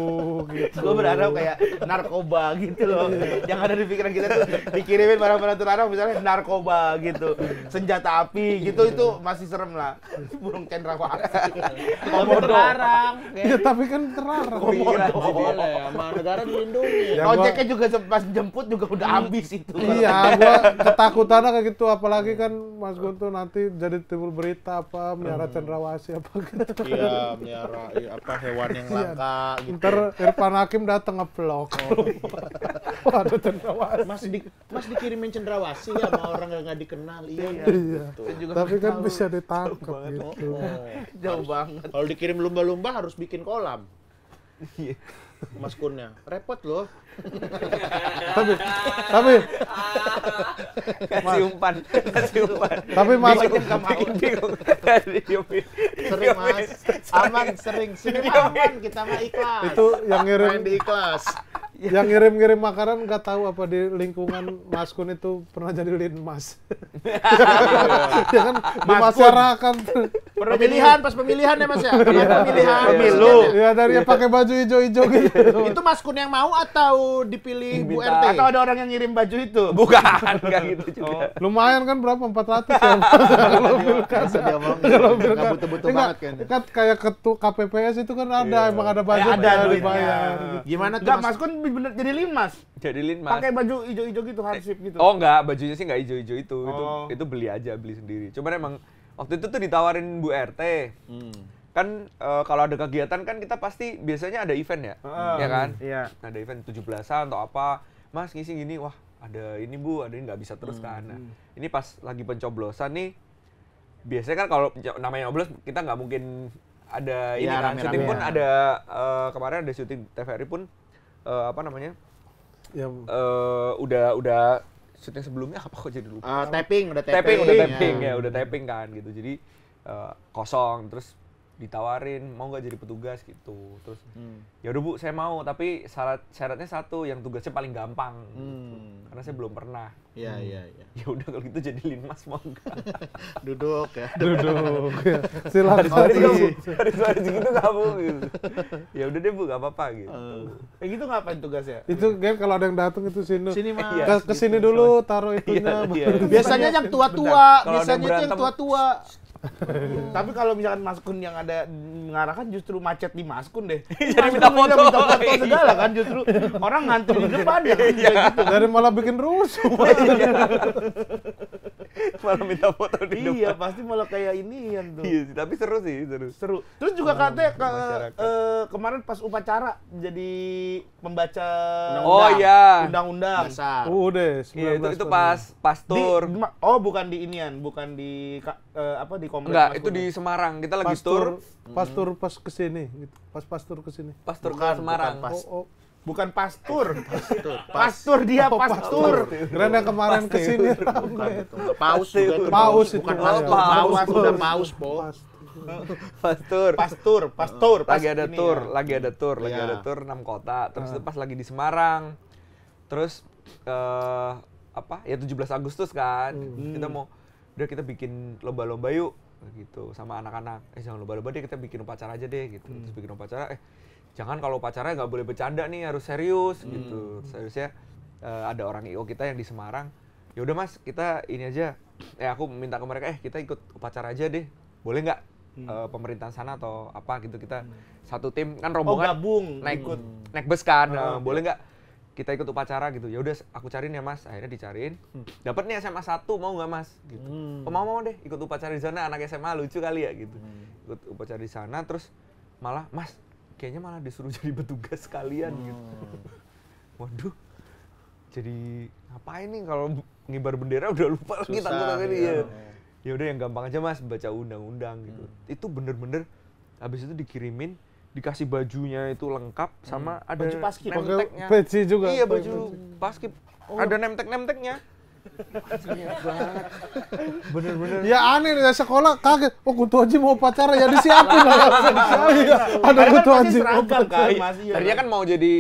gitu. Gue berharap kayak narkoba gitu loh. Yang ada di pikiran kita tuh dikirimin barang-barang terlarang misalnya narkoba gitu. Senjata api gitu itu masih serem lah. Burung cendrawasih. Komodo. Terlarang. Iya tapi kan terlarang. Boleh, sama negara dilindungi. Ya, gua- Ojeknya juga pas jemput juga udah habis itu. Iya, gua ketakutannya kayak gitu apalagi kan Mas Guntur nanti jadi timbul berita apa miara cendrawasih apa gitu. Iya, miara apa hewan yang langka gitu. Ntar Irfan Hakim datang nge-vlog. Wah, ada cendrawasih. Mas dikirimin cendrawasih ya sama orang yang nggak dikenal. Iya. Iya. Tapi kan bisa ditangkap gitu. Jauh banget. Kalau dikirim lumba-lumba harus bikin kolam. Iya. Mas Kunnya. Repot loh. Tapi Kasih umpan. tapi Mas Bikin bingung. Tadi diemin. Sering Mas. Aman sering. Sini aman kita mah ikhlas. itu yang ngirim Main di ikhlas. yang ngirim-ngirim makanan nggak tahu apa di lingkungan Mas Kun itu pernah jadi linmas. Ya kan di Mas Kun. masyarakat Pemilihan, pas pemilihan ya Mas ya? Pemilihan. Pemilu. Ya dari yang pakai baju hijau-hijau gitu. Itu Mas Kun yang mau atau dipilih Bu Diminta. RT? Atau ada orang yang ngirim baju itu? Bukan, nggak gitu juga. Lumayan kan berapa? 400 ya? Bisa dia ngomong, nggak butuh-butuh Enggak, banget kayaknya. kan kayak ketua KPPS itu kan ada, emang ada budget ada ya, duitnya. dibayar. Gimana tuh Enggak, Mas? Mas Kun bener jadi linmas. Jadi Linmas. Pakai baju hijau-hijau gitu, hansip gitu. Oh enggak, bajunya sih enggak hijau-hijau itu. Oh. Itu beli aja, beli sendiri. Cuman emang waktu itu tuh ditawarin Bu RT. Kan kalau ada kegiatan kan kita pasti biasanya ada event ya. Ya kan? Iya. Ada event 17-an atau apa. Mas ngisi gini, wah ada ini Bu, ada ini nggak bisa terus kan. Nah, ini pas lagi pencoblosan nih, biasanya kan kalau namanya nyoblos kita nggak mungkin ada ini Iya, kan. rame-rame Syuting pun ya. ada, kemarin ada syuting TVRI pun, apa namanya, Ya, udah syuting sebelumnya apa kok jadi lupa. Tapping, udah Tapping, udah tapping ya. ya, udah tapping kan gitu. Jadi kosong, terus ditawarin mau nggak jadi petugas gitu. Terus ya udah Bu, saya mau, tapi syaratnya satu, yang tugasnya paling gampang. Karena saya belum pernah. Iya. Ya udah kalau gitu jadi linmas mau nggak? Duduk ya. duduk. Ya. Silakan. Hari segitu nggak Bu? Gitu. Ya udah deh Bu, nggak apa-apa gitu. Kayak gitu ngapain tugasnya? Itu kan kalau ada yang datang itu sini. Sini Mas. Iya. Ke sini dulu, taruh itunya. Iya. Biasanya yang tua-tua, Kalau ada biasanya itu yang berantem- tua-tua. Tapi kalau misalkan Mas Kun yang ada mengarahkan justru macet di Mas Kun deh. Jadi Mas minta Kun foto. minta foto segala kan justru orang ngantri di depan ya. Kayak gitu. Dari malah bikin rusuh. Malah minta foto di depan. Iya, pasti malah kayak inian tuh. Iya sih, tapi seru sih, seru. Seru. Terus juga katanya masyarakat. kemarin pas upacara jadi pembaca Oh iya. undang-undang. Dasar. Udah, Iya, 19 itu tahun. pas Di, tour. oh bukan di inian, bukan di apa di kompleks Enggak, Mas itu Kun di ya? Semarang. Kita lagi Pastur, tour. pas kesini, gitu. Pas tur kesini. Pas tour ke Bukan, Semarang. bukan pas. Oh, Bukan pastur. Pastur dia pastur. keren yang kemarin kesini rame. Paus juga itu. Paus itu. Bukan pastor, Paus. paus udah paus, Po. Pas tour. Pastur. Pas Lagi ada ini tour, ya. lagi ada tour, lagi Iya. ada tour 6 kota. Terus itu pas lagi di Semarang. Terus apa? Ya 17 Agustus kan. Kita mau udah kita bikin lomba-lomba yuk gitu sama anak-anak. Jangan lomba-lomba deh, kita bikin upacara aja deh gitu. Terus bikin upacara, jangan kalau upacara nggak boleh bercanda nih, harus serius gitu. Seriusnya ada orang IO kita yang di Semarang. Ya udah Mas, kita ini aja. Aku minta ke mereka, kita ikut upacara aja deh. Boleh nggak? Pemerintahan sana atau apa gitu, kita satu tim kan Oh, rombongan gabung. naik bus kan. Boleh nggak kita ikut upacara gitu? Ya udah aku cariin ya Mas. Akhirnya dicariin. Dapat nih SMA 1, mau nggak Mas gitu. Oh, mau deh ikut upacara di sana, anak SMA lucu kali ya gitu. Ikut upacara di sana, terus malah Mas kayaknya malah disuruh jadi petugas sekalian gitu. Waduh. Jadi ngapain nih kalau ngibar bendera udah lupa lagi Susah, takut lagi iya. ya udah yang gampang aja Mas, baca undang-undang gitu. Itu bener-bener habis itu dikirimin, dikasih bajunya itu lengkap sama ada Baju paskib. nemteknya. Pakai peci juga. Iya, baju paskib. Ada nemtek-nemteknya. Bener-bener. Ya aneh ya, sekolah kaget. Oh, Kutu Haji mau upacara ya disiapin. Iya, ada Karena Kutu kan Haji. pasti seragam kan, Iya. Mas. Iya. Tadinya kan mau jadi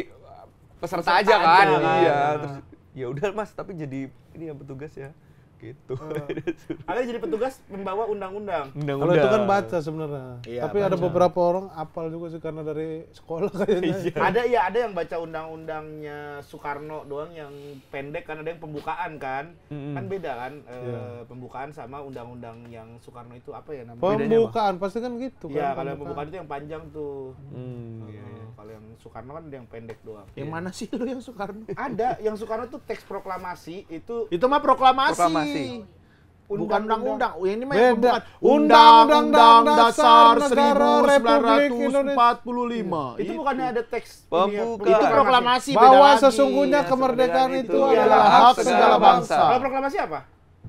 peserta aja Peserta kan. aja, kan. Iya, terus ya udah Mas, tapi jadi ini ya petugas ya. Gitu. Ada jadi petugas membawa undang-undang. Kalau itu kan baca sebenarnya. Iya, Tapi ada beberapa orang apal juga sih karena dari sekolah kayaknya. Ada yang baca undang-undangnya Soekarno doang yang pendek, kan ada yang pembukaan kan. Kan beda kan pembukaan sama undang-undang yang Soekarno itu apa ya namanya? Pembukaan pasti kan gitu Iya, kan. kalau yang pembukaan itu yang panjang tuh. Kalau yang Soekarno kan ada yang pendek doang. Yang mana sih lu yang Soekarno? Ada yang Soekarno tuh teks proklamasi itu Itu mah proklamasi. Proklamasi. Bukan undang-undang. Yang ini mah Beda. yang pembukaan. Undang-Undang Dasar Negara Republik 1945. itu bukannya ada teks Pembukaan. Itu proklamasi beda bahwa lagi. sesungguhnya Ya, kemerdekaan kemerdekaan itu itu adalah hak hak segala bangsa. Kalau proklamasi apa?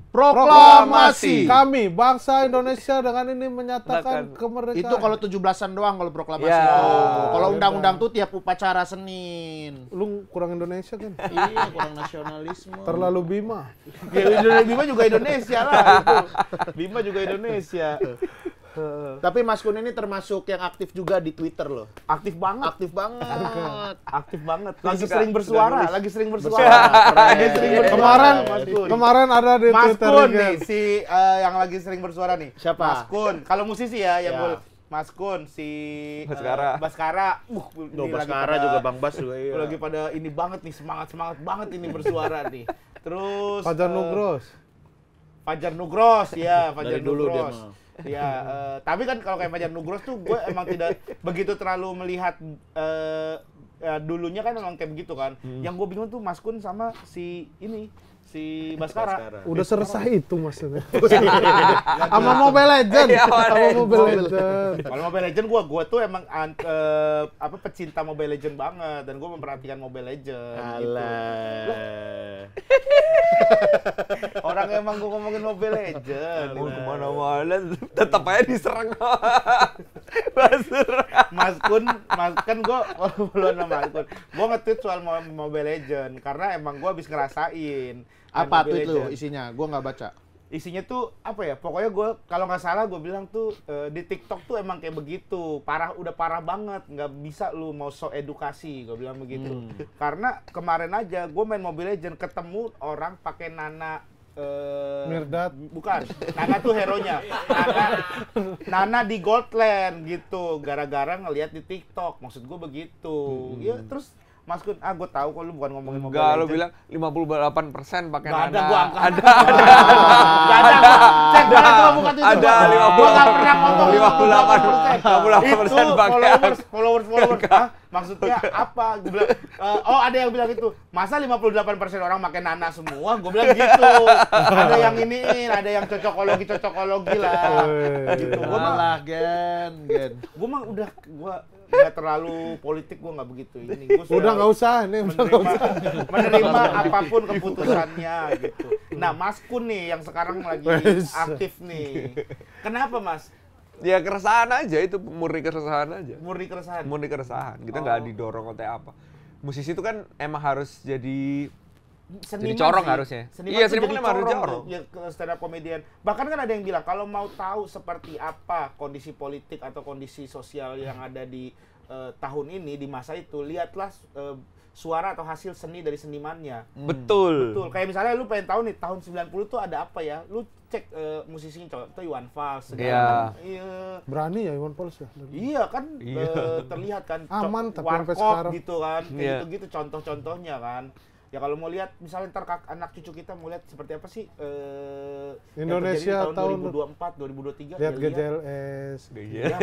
Proklamasi. Kami bangsa Indonesia dengan ini menyatakan kemerdekaan. Itu kalau 17-an doang kalau proklamasi. Ya. Kalau undang-undang tuh tiap upacara Senin. lu kurang Indonesia kan? Iya, kurang nasionalisme. Terlalu Bima. Ya, Bima juga Indonesia lah itu. Bima juga Indonesia. Tapi Mas Kun ini termasuk yang aktif juga di Twitter loh. Aktif banget. Aktif banget. Aktif banget. Lagi Suka- sering suka bersuara, nulis. lagi sering bersuara. Lagi sering bersuara. Mas Kun. Kemarin ada di Mas Twitter Kun juga. nih, si yang lagi sering bersuara nih. Siapa? Mas Kun. Kalau musisi ya, yang Ya. gue Mas Kun, si Baskara. Baskara. Loh, Ini lagi Baskara pada- juga Bang Bas juga iya. Lagi pada ini banget nih, semangat banget ini bersuara nih. Terus Fajar Nugros. Fajar Nugros, ya Fajar Dari dulu dia Nugros. mah. Ya, tapi kan kalau kayak Fajar Nugros tuh gue emang tidak begitu terlalu melihat dulunya kan emang kayak begitu kan. Yang gue bingung tuh Mas Kun sama si ini, si Baskara. Udah selesai itu maksudnya. Sama Mobile Legend. Iya, Sama Mobile Legend. Kalau Mobile Legend gue tuh emang apa pecinta Mobile Legend banget dan gue memperhatikan Mobile Legend gitu. Alah. Orang emang gue ngomongin Mobile Legend. Mau kemana-mana tetap aja diserang. Basur. Mas Kun kan gue belum nama Mas Kun. Gue nge-tweet soal Mobile Legend karena emang gue habis ngerasain. Apa Mobile tuh itu Legend. isinya? Gua nggak baca. Isinya tuh apa ya? Pokoknya gue kalau nggak salah gue bilang tuh di TikTok tuh emang kayak begitu. Udah parah banget. Nggak bisa lu mau sok edukasi. Gue bilang begitu. Karena kemarin aja gue main Mobile Legend ketemu orang pakai Nana. Mirdad. Bukan, Nana tuh hero-nya. Nana di Goldland gitu, gara-gara ngelihat di TikTok. Maksud gue begitu. Ya terus Mas Kun, gue tahu kok lu bukan ngomongin Mobile Enggak, lu Legends. bilang 58% pakai Nggak ada, Nana. gua angkat. Ada. Nggak ada, cek banget gua bukan itu. Ada, Gua nggak pernah ngomong 58% pakai. Itu followers. Hah? Maksudnya apa? Gua bilang, ada yang bilang itu. Masa 58% orang pakai Nana semua? Gua bilang gitu. Ada yang iniin, ada yang cocokologi lah. Gitu. Malah gen. Gua mah udah nggak terlalu politik, gua nggak begitu. Ini gua Udah nggak usah nih, udah nggak usah. menerima apapun keputusannya gitu. Nah, Mas Kun nih yang sekarang lagi aktif nih. Kenapa, Mas? Ya keresahan aja, itu murni keresahan aja. Murni keresahan. Murni keresahan. Kita nggak didorong kayak apa. Musisi itu kan emang harus jadi corong sih. harusnya. Seniman Iya, tuh seniman jadi emang harus corong corong. tuh, ya stand up comedian. Bahkan kan ada yang bilang kalau mau tahu seperti apa kondisi politik atau kondisi sosial yang ada di tahun ini, di masa itu, lihatlah suara atau hasil seni dari senimannya. Betul. Betul. Kayak misalnya lu pengen tahu nih tahun 90 tuh ada apa ya? Lu cek musisinya, contoh Iwan Fals segala Iya. macam. Iya. Berani ya Iwan Fals ya. Iya kan Iya. terlihat kan Aman, tapi sampai warkop sekarang. gitu kan. Kayak Iya. gitu-gitu contoh-contohnya kan. Ya kalau mau lihat misalnya ntar anak cucu kita mau lihat seperti apa sih yang Indonesia terjadi di tahun 2024, 2023 lihat ya GJLS. Iya.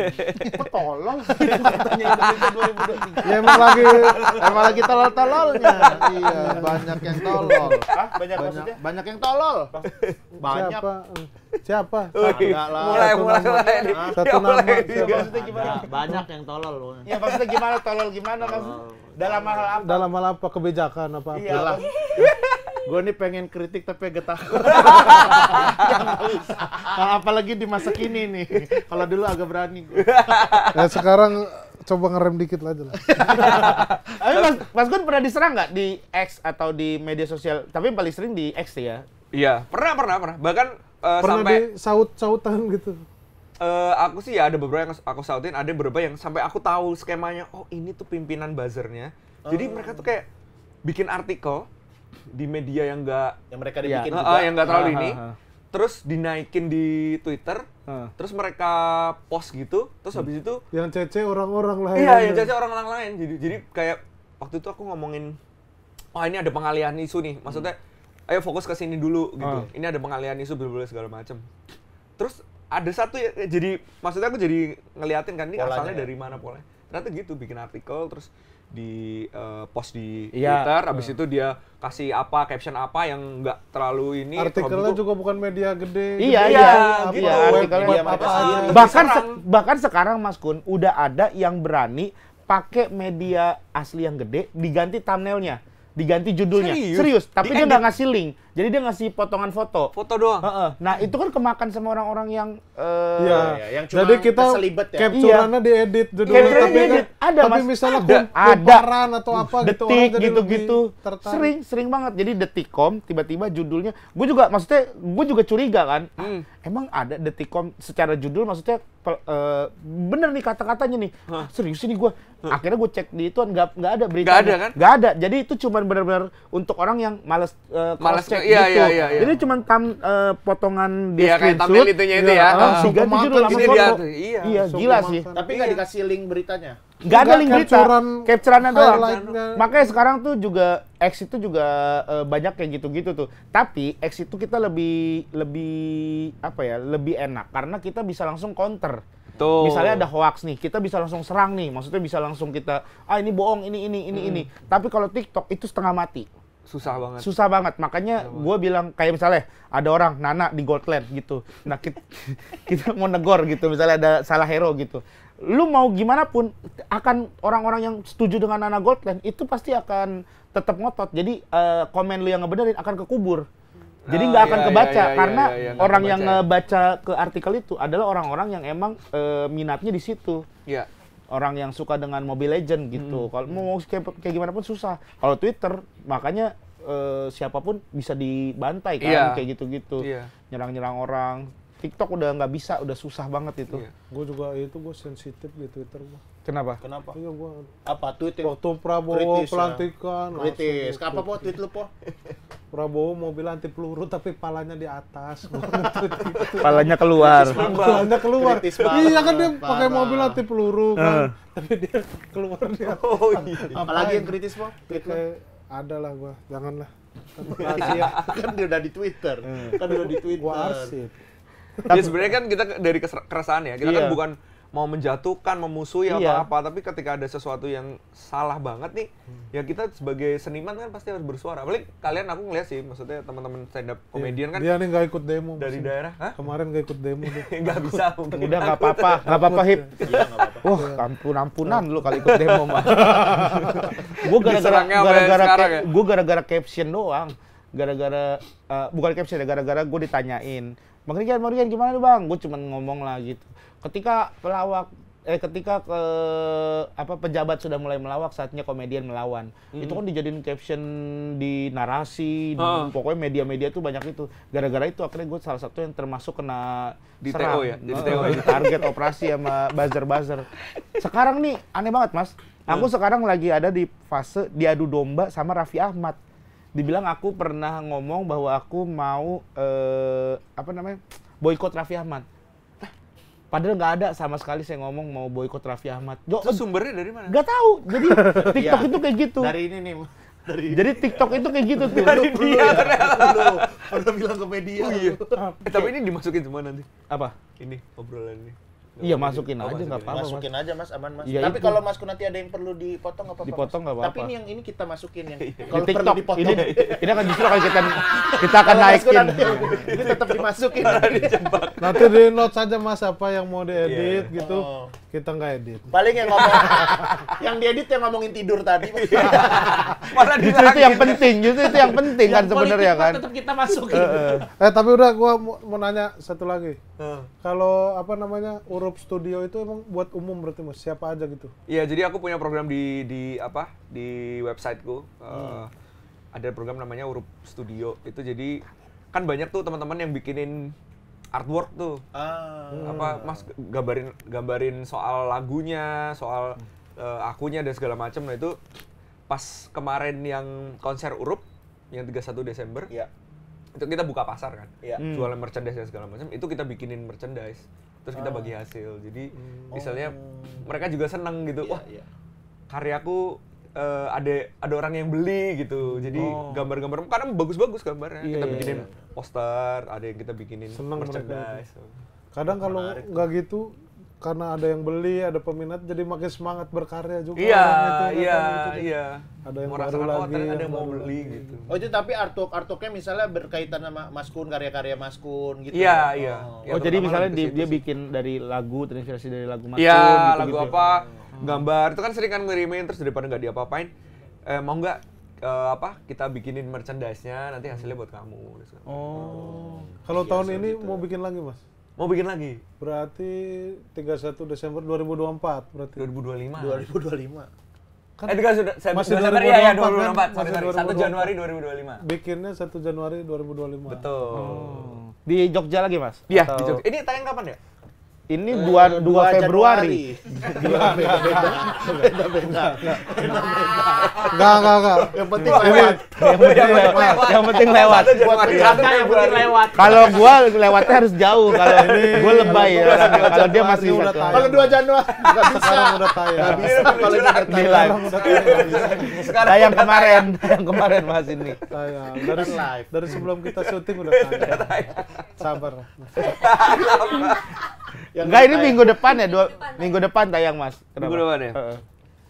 Kok tolong katanya Indonesia 2023. Ya emang Lagi tolol-tololnya. Iya, banyak yang tolol. Hah? Banyak maksudnya? Banyak yang tolol. Banyak. Siapa? Enggak lah. Mulai. Satu nama. Ya, maksudnya gimana? Banyak yang tolol. Ya maksudnya gimana tolol gimana maksudnya? Dalam hal apa? Dalam hal apa? Kebijakan apa? Iya lah. Gue nih pengen kritik tapi agak takut. Apalagi di masa kini nih. Kalau dulu agak berani gue. Ya sekarang coba ngerem dikit aja lah. Tapi Mas Gun pernah diserang nggak di X atau di media sosial? Tapi yang paling sering di X ya. Iya, pernah. Bahkan Pernah sampai di saut-sautan gitu. aku sih ya ada beberapa yang aku sautin, ada beberapa yang sampai aku tahu skemanya. Oh, ini tuh pimpinan buzzernya. Jadi mereka tuh kayak bikin artikel di media yang enggak Yang mereka dibikin Iya. juga. yang enggak terlalu ini. Terus dinaikin di Twitter. Terus mereka post gitu. Terus habis itu Yang cece orang-orang lain. iya, yang caca orang lain. Jadi kayak waktu itu aku ngomongin, wah ini ada pengalihan isu nih. Maksudnya, ayo fokus ke sini dulu gitu. Ini ada pengalihan isu berbagai segala macam. Terus ada satu ya, jadi maksudnya aku jadi ngeliatin kan ini Polanya asalnya ya? dari mana polanya. Ternyata gitu, bikin artikel terus di post di Iya. Twitter, habis itu dia kasih apa caption apa yang nggak terlalu ini. Artikelnya habis itu- juga bukan media gede. Iya, gede, iya, apa, iya, web, artikelnya web dia apa mereka aja. Bahkan sekarang Mas Kun udah ada yang berani pakai media asli yang gede diganti thumbnailnya, diganti judulnya. Serius? Tapi dia nggak ngasih link. Jadi dia ngasih potongan foto. foto doang. Heeh. Nah, itu kan kemakan sama orang-orang yang Iya. Iya, yang cuma Jadi kita keselibet ya. capture-annya diedit judulnya. Capture-nya Tapi kan- diedit. Ada, tapi Mas. misalnya Ada. kumparan atau apa gitu. orang Detik jadi gitu-gitu. lebih tertarik. Sering banget. Jadi Detikcom tiba-tiba judulnya, gue juga maksudnya gue juga curiga kan. emang ada Detikcom secara judul maksudnya bener nih kata-katanya nih. Serius ini gue. Akhirnya gue cek di itu nggak ada berita. Nggak ada kan? Nggak ada. Jadi itu cuma benar-benar untuk orang yang males Males cek iya, gitu. iya. Jadi cuma potongan dia Iya, kayak screenshot. thumbnail itunya itu ya. Diganti judul sama Ini dia foto. tuh, iya. Iya, gila sih. Tapi nggak dikasih link beritanya. Nggak ada link berita, capture-annya doang. highlight-nya. Makanya sekarang tuh juga X itu juga banyak kayak gitu-gitu tuh. Tapi X itu kita lebih apa ya? Lebih enak karena kita bisa langsung counter. Tuh. Misalnya ada hoax nih, kita bisa langsung serang nih. Maksudnya bisa langsung kita ini bohong, ini. Tapi kalau TikTok itu setengah mati. Susah banget. Susah banget. Makanya gue bilang kayak misalnya ada orang Nana di Goldland gitu. Nah, kita mau negor gitu. Misalnya ada salah hero gitu. Lu mau gimana pun akan orang-orang yang setuju dengan Nana Goldland itu pasti akan tetap ngotot. Jadi komen lu yang ngebenerin akan kekubur. Jadi nggak akan kebaca karena orang yang ngebaca ke artikel itu adalah orang-orang yang emang minatnya di situ. Iya. Orang yang suka dengan Mobile Legend gitu. Kalau mau kayak gimana pun susah. Kalau Twitter makanya siapapun bisa dibantai kan kayak gitu-gitu. Iya. Nyerang-nyerang orang. TikTok udah nggak bisa, udah susah banget itu. Iya. Gue juga gue sensitif di Twitter gue. Kenapa? Iya gue. Apa tweet yang Waktu Prabowo kritis, ya? pelantikan. kritis? langsung Apa po tweet lu po? Prabowo mobil anti peluru tapi palanya di atas. Palanya keluar. Palanya keluar. Kritis banget, Iya kan dia parah. pakai mobil anti peluru kan. Tapi dia keluar dia. Oh iya. Apalagi yang kritis po? Tweet lu? Kayak ada lah gua. Janganlah. Kan rahasia. Kan dia udah di Twitter. Kan udah di Twitter. Gua arsip. Ya sebenarnya kan kita dari keresahan ya. Kita kan Iya. bukan mau menjatuhkan, memusuhi Iya. apa-apa, tapi ketika ada sesuatu yang salah banget nih, ya kita sebagai seniman kan pasti harus bersuara. Apalagi kalian, aku ngeliat sih, maksudnya teman-teman stand up comedian kan Dia nih nggak ikut demo. dari musim. daerah. Hah? Kemarin nggak ikut demo dia. Nggak bisa mungkin. Udah nggak apa-apa Hip. Iya, nggak apa-apa. Wah, ampunan lu kali ikut demo mah. Gue Diserangnya sampai sekarang ya? gara-gara caption doang. Gara-gara bukan caption ya, gara-gara gue ditanyain. Bang Rian gimana nih Bang? Gue cuman ngomong lah gitu. Ketika pejabat sudah mulai melawak, saatnya komedian melawan. Itu kan dijadiin caption di narasi, pokoknya media-media tuh banyak itu. Gara-gara itu akhirnya gue salah satu yang termasuk kena Di serang. TO ya? Jadi TO ya? Di target operasi sama buzzer-buzzer. Sekarang nih aneh banget Mas. Aku sekarang lagi ada di fase diadu domba sama Raffi Ahmad. Dibilang aku pernah ngomong bahwa aku mau boikot Raffi Ahmad. Padahal nggak ada sama sekali saya ngomong mau boikot Raffi Ahmad. Itu sumbernya dari mana? Nggak tahu. Jadi TikTok itu kayak gitu. Dari ini nih. Jadi TikTok itu kayak gitu tuh. Dari dia ternyata. Udah bilang ke media. Oh iya. Tapi ini dimasukin semua nanti. Apa? Ini obrolan ini. Iya masukin Oh, aja masukin. nggak apa-apa. Masukin aja Mas, aman Mas. Iya, Tapi itu. kalau Masku nanti ada yang perlu dipotong nggak apa-apa. Dipotong Mas. nggak apa-apa. Tapi ini yang ini kita masukin yang Di kalau perlu TikTok dipotong. ini akan justru akan kita akan Kalau Masku naikin. nanti ini tetap dimasukin. Nanti di note saja Mas apa yang mau diedit gitu. Oh. Kita nggak edit. Paling yang ngomong yang diedit yang ngomongin tidur tadi. Malah Justru itu yang penting, kan sebenarnya kan. Tetap kita masukin. Tapi udah gua mau nanya satu lagi. Kalau Urup Studio itu emang buat umum berarti Mas, siapa aja gitu? Iya, jadi aku punya program di websiteku. Ada program namanya Urup Studio. Itu jadi kan banyak tuh teman-teman yang bikinin artwork tuh. Mas gambarin soal lagunya, soal akunya dan segala macam. Nah itu pas kemarin yang konser Urup yang 31 Desember. Iya. Itu kita buka pasar kan. Iya. Jualan merchandise dan segala macam. Itu kita bikinin merchandise. Terus kita bagi hasil. Jadi misalnya mereka juga seneng gitu. Wah, Iya. karyaku ada orang yang beli gitu. Jadi gambar-gambar karena bagus-bagus gambarnya. Kita bikinin poster, ada yang kita bikinin Seneng merchandise. Kadang kalau nggak gitu, karena ada yang beli, ada peminat, jadi makin semangat berkarya juga. Iya, orang itu, kadang iya, gitu. iya. Ada yang Mau baru rasakan, lagi, ternyata ada yang yang mau baru beli lagi. gitu. Oh itu tapi artworknya misalnya berkaitan sama Mas Kun, karya-karya Mas Kun gitu. Iya, iya. Oh. Ya, Oh jadi terutama misalnya lebih ke situ dia sih. bikin dari lagu, terinspirasi dari lagu Mas Iya, Kun, gitu-gitu. lagu apa, gambar. Itu kan sering kan ngirimin terus daripada nggak diapa-apain. Mau nggak kita bikinin merchandise-nya, nanti hasilnya buat kamu. Oh. Kalau tahun ini mau bikin lagi Mas? Mau bikin lagi? Berarti 31 Desember 2024 berarti. 2025. 2025. Kan Itu kan sudah masih Desember ya, ya 2024 kan? 2024. Sorry, Masih 1 2024. Januari 2025. bikinnya 1 Januari 2025. Betul. Di Jogja lagi, Mas? Iya, Atau- di Jogja. Ini tayang kapan ya? Ini 2 Februari. Enggak. Yang penting lewat. Yang penting lewat. Kalau gua lewatnya harus jauh. Kalau gua lebay ya. Kalau dia masih Udah satu. tayang. Kalau 2 Januari nggak bisa. Sekarang udah tayang. Nggak bisa kalau udah Di live. Sekarang udah tayang. Tayang kemarin Mas ini. Tayang. Dari sebelum kita syuting udah tayang. Sabar. Enggak, ini minggu depan ya, minggu depan tayang, Mas. Kenapa? Minggu depan ya? Heeh.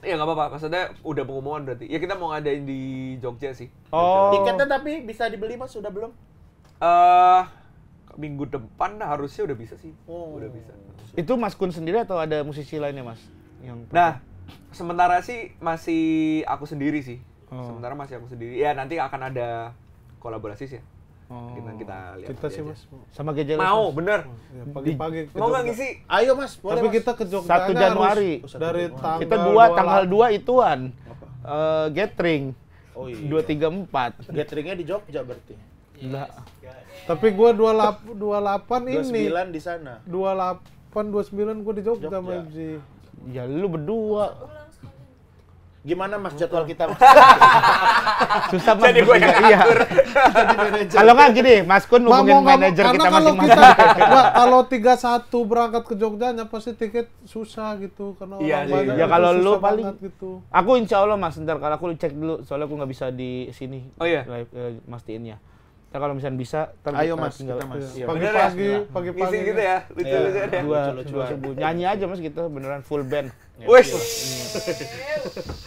Iya nggak apa-apa, maksudnya udah pengumuman berarti. Ya kita mau ngadain di Jogja sih. Oh. Tiketnya tapi bisa dibeli Mas, sudah belum? Minggu depan harusnya udah bisa sih. Udah bisa. Itu Mas Kun sendiri atau ada musisi lainnya, Mas? Nah, sementara sih masih aku sendiri sih. Oh. Sementara masih aku sendiri. Ya nanti akan ada kolaborasi sih ya. Kita lihat. Kita sih aja. Mas. Sama GJ Mau, bener. Ya, pagi-pagi. ke Mau nggak Jogja. ngisi? Ayo Mas, boleh Tapi Mas. kita ke Jogja 1 Januari. dari tanggal Kita tanggal 2 ituan. Gathering. Oh iya. 2, 3, 4. Gatheringnya di Jogja berarti. Enggak. Tapi gua 28 ini. 29 di sana. 28 29 gua di Jogja Jogja. sama FG. Ya lu berdua. Gimana Mas jadwal kita Mas? Susah Mas. Jadi gue yang bertiga. Iya. Kalau nggak gini, Mas Kun hubungin manajer kita masing-masing. Kalau 31 berangkat ke Jogjanya pasti tiket susah gitu karena Iya orang sih. banyak. Ya itu kalau lu susah paling banget gitu. Aku insya Allah Mas, ntar kalau aku cek dulu, soalnya aku nggak bisa di sini. Oh iya? Live, mastiinnya. Ntar kalau misalnya bisa, ntar Ayo kita Mas, tinggal. kita Mas. Iya. Bener Pagi-pagi, ya? pagi-pagi. Ngisi gitu ya? Lucu-lucu ya? Dua subuh. Nyanyi aja Mas kita, beneran full band. Wih,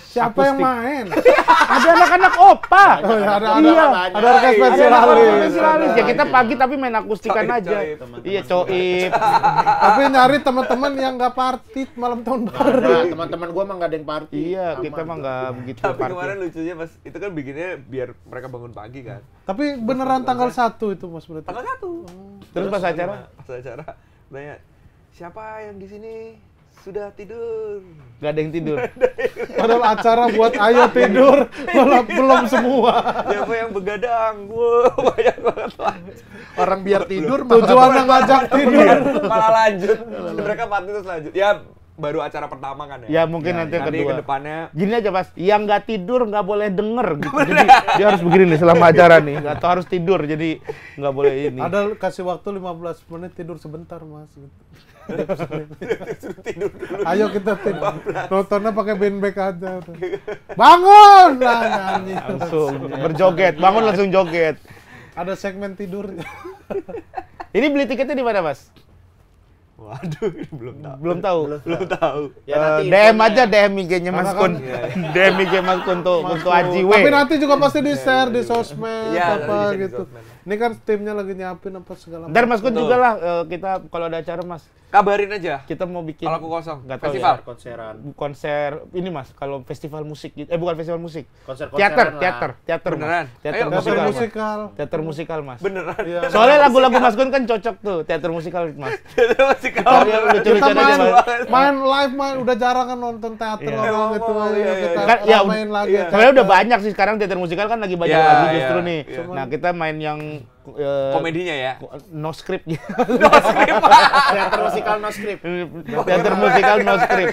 Siapa yang main? Ada anak-anak opa. Oh, ya, ada Iya. ada orkes Ada anak-anak spesialis. spesialis. Ya kita pagi tapi main akustikan Coib, aja. coib. Iya, coib. Tapi nyari teman-teman yang nggak party malam tahun baru. Nah, teman-teman gua mah nggak ada yang party. Iya, Aman. kita mah nggak begitu tapi party. kemarin lucunya pas itu kan bikinnya biar mereka bangun pagi kan. Tapi beneran tanggal 1 itu Mas berarti. Tanggal 1. Terus pas acara? Pas acara tanya, siapa yang di sini sudah tidur? Gak ada yang tidur. Padahal acara buat ayo tidur malah belum semua. Siapa yang begadang? Wow, banyak banget lah. Orang biar tidur Tujuannya ngajak tidur. Malah lanjut. Mereka party terus lanjut. Ya baru acara pertama kan ya. Ya mungkin nanti yang Nanti kedua. ke depannya Gini aja Mas, yang nggak tidur nggak boleh denger gitu. Jadi dia harus begini nih selama acara nih, atau harus tidur jadi nggak boleh ini. Ada kasih waktu 15 menit tidur sebentar Mas gitu. tidur dulu. Ayo kita tidur. Nontonnya pakai beanbag aja. Udah. Bangun! Nah, nyanyi. Langsung berjoget, bangun langsung joget. Ada segmen tidur. Ini beli tiketnya di mana Mas? Waduh, ini belum tahu. Belum tahu. Belum tahu. Ya, nanti DM infonya aja ya. DM IG-nya Mas Kun. DM IG Mas Kun tuh untuk Aji W. Tapi nanti juga pasti di-share di sosmed Iya, apa nanti di gitu. sosmed. Ini kan timnya lagi nyiapin apa segala Ntar Mas Kun Betul. juga lah kita kalau ada acara Mas, Kabarin aja. kita mau bikin Kalau aku kosong. Nggak tahu Festival. ya. konseran. konser ini Mas, kalau festival musik gitu. Bukan festival musik. Konser-konseran Teater Beneran? Mas. Teater Ayo, musikal. Teater Mas. musikal. Teater musikal Mas. Beneran. Iya. Soalnya lagu-lagu Mas Kun kan cocok tuh, teater musikal Mas. Masih Kita kau. lucu-lucuan Kita aja Mas. main live udah jarang kan nonton teater Iya. orang gitu. Oh, Ayo iya, kita Kan, ya, main lagi. iya. Sebenarnya udah banyak sih sekarang teater musikal kan lagi banyak Iya, lagi iya, justru nih. iya. Nah, kita main yang Komedinya ya. no script. Teater musikal no script. Teater musikal no script.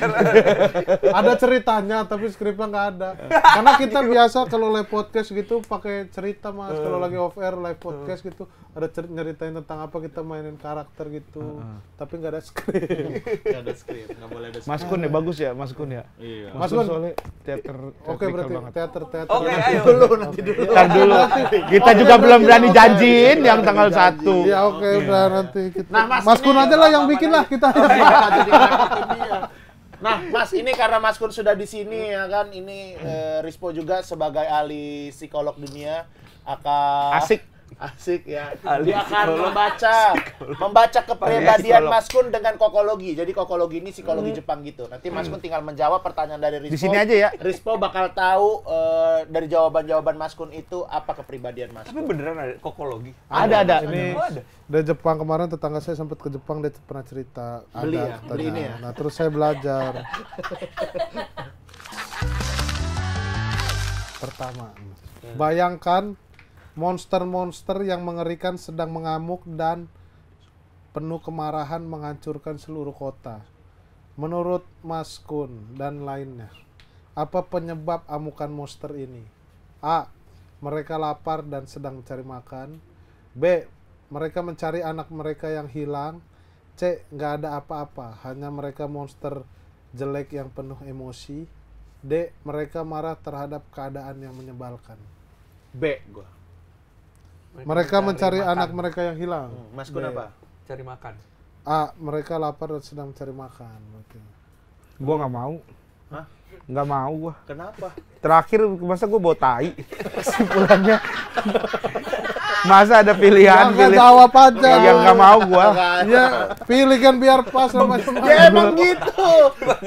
Ada ceritanya tapi skripnya nggak ada. Karena kita biasa kalau live podcast gitu pakai cerita Mas. Kalau lagi off air live podcast gitu ada nyeritain tentang apa kita mainin karakter gitu. Tapi nggak ada skrip. Nggak ada script, nggak boleh ada Mas Kun ya bagus ya, Mas Kun ya. Iya. Mas Mas Kun Kun. soalnya teater Oke berarti banget. teater. Oke, ayo. Nanti dulu. Ntar dulu. Kita juga belum berani janjiin yang tanggal 1. Iya oke udah nanti kita. Nah, Mas, Kun ini aja lah yang bikin lah kita. Jadi ngerepotin dia. Nah, Mas, ini karena Mas Kun sudah di sini ya kan, ini Rispo juga sebagai ahli psikolog dunia akan Asik ya. Dia akan membaca kepribadian psikolog. Mas Kun dengan kokologi. Jadi kokologi ini psikologi Jepang gitu. Nanti Mas Kun tinggal menjawab pertanyaan dari Rispo. Di sini aja ya. Rispo bakal tahu dari jawaban-jawaban Mas Kun itu apa kepribadian Mas Tapi Kun. beneran ada kokologi. Ada. Ini Oh, ada. dari Jepang kemarin tetangga saya sempat ke Jepang dia pernah cerita Beli ada ya? katanya. Beli ini ya? Nah terus saya belajar. pertama. Bayangkan monster-monster yang mengerikan sedang mengamuk dan penuh kemarahan menghancurkan seluruh kota. Menurut Mas Kun dan lainnya, apa penyebab amukan monster ini? A. Mereka lapar dan sedang mencari makan. B. Mereka mencari anak mereka yang hilang. C. Nggak ada apa-apa, hanya mereka monster jelek yang penuh emosi. D. Mereka marah terhadap keadaan yang menyebalkan. B gua. Mereka mencari anak mereka yang hilang. Mas Kun B. apa? Cari makan. A. Mereka lapar dan sedang mencari makan. Oke. Gua nggak mau. Hah? Nggak mau gua. Kenapa? Terakhir masa gua bawa tai. Kesimpulannya. Masa ada pilihan Jangan jawab aja. yang nggak mau gua. Ya, pilih kan biar pas sama Ya emang gitu.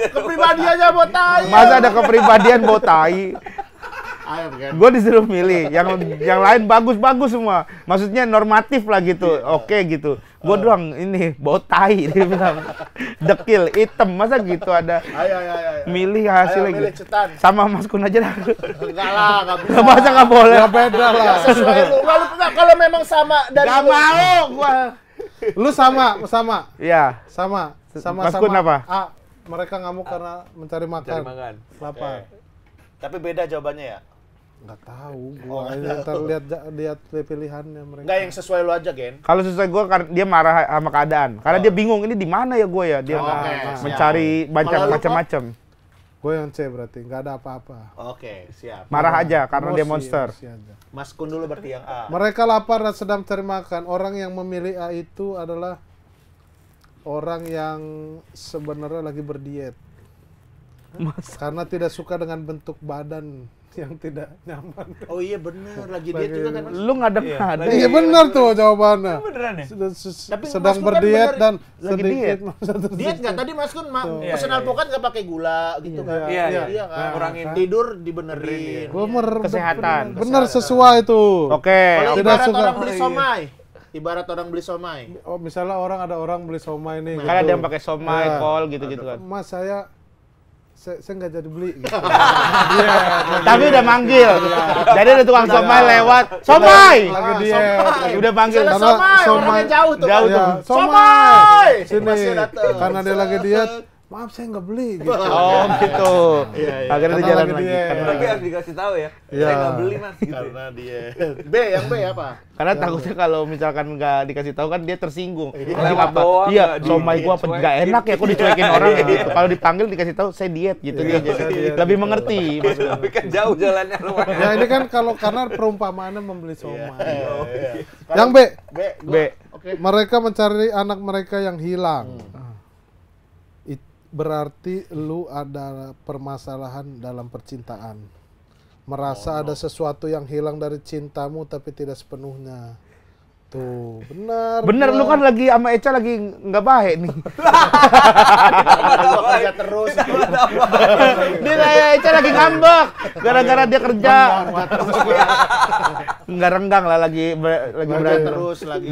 Kepribadiannya buat tai. Masa ada kepribadian bawa tai. Ayo kan. Gue disuruh milih, yang lain bagus-bagus semua. Maksudnya normatif lah gitu, oke gitu. Gue doang ini bawa tai dia bilang, dekil, hitam, masa gitu ada. Ayo. Milih hasilnya Ayo, milih gitu. cetan. Sama Mas Kun aja dah. Enggak lah, enggak bisa. Masa nggak boleh? Ya beda lah. Ya sesuai lu. Kalau memang sama dari Gak lu. mau gua. Lu sama. Iya. Sama Mas Kun apa? A. Mereka ngamuk karena mencari makan. Cari makan. Lapar. Tapi beda jawabannya ya. Nggak tahu gua. Ntar lihat pilihannya mereka. Enggak yang sesuai lu aja, Gen. Kalau sesuai gue, dia marah sama keadaan. Karena dia bingung ini di mana ya gue ya. Dia Oke, mencari siap. Kalau lu, macam-macam. Gue yang C berarti, nggak ada apa-apa. Oke, siap. Marah aja karena dia Emosi, monster. emosi aja. Mas Kun dulu berarti yang A. Mereka lapar dan sedang mencari makan. Orang yang memilih A itu adalah orang yang sebenarnya lagi berdiet. Karena tidak suka dengan bentuk badan yang tidak nyaman. Oh iya bener, lagi diet juga kan Mas. Lu ngadep-ngadep. Iya benar tuh jawabannya. Beneran ya? Tapi Sedang Mas Kun kan berdiet bener. dan Lagi sedikit Diet nggak tadi Mas Kun Iya, pesen iya, alpukat nggak pakai gula gitu kan? Iya, iya. Iya kan. Kurangin. Tidur dibenerin. Kesehatan. Bener sesuai tuh. Oke. Kalau Tidak ibarat suka. orang beli Oh, iya. somai. Ibarat orang beli somai. Oh, misalnya ada orang beli somai nih. Karena gitu. ada yang pakai somai, Iya. kol gitu-gitu kan. Mas saya nggak jadi beli gitu. Tapi udah manggil. Jadi ada tukang somai lewat. Somai! Lagi diet. Udah manggil. Misalnya Karena somai, somai- orangnya jauh tuh. Jauh Ya, tuh. Somai! Sini. Masnya dateng. Karena dia lagi diet. Maaf saya nggak beli gitu. Oh gitu. Iya. Akhirnya dia Karena jalan lagi lagi. diet. Karena- Tapi harus dikasih tahu ya. Iya. Saya nggak beli mas. Gitu. Karena dia. B, yang B apa? Karena takutnya kalau misalkan nggak dikasih tahu kan dia tersinggung. Lagi Lewat apa? doang, Iya, nggak somai gua apa dicuekin. nggak enak ya, kok dicuekin orang gitu. Kalau dipanggil dikasih tahu saya diet gitu dia jadi lebih mengerti. maksudnya. Tapi kan jauh jalannya lumayan. Ya ini kan karena perumpamaannya membeli somai. Iya. Yang B. B. B. Oke. Mereka mencari anak mereka yang hilang. Berarti lu ada permasalahan dalam percintaan. Merasa ada sesuatu yang hilang dari cintamu tapi tidak sepenuhnya. Tuh, benar. Bener, lu kan lagi sama Eca lagi nggak baik nih. Gua kerja terus. Dia kayak Eca lagi ngambek gara-gara dia kerja. Nggak renggang lah lagi Kerja berantem. terus lagi.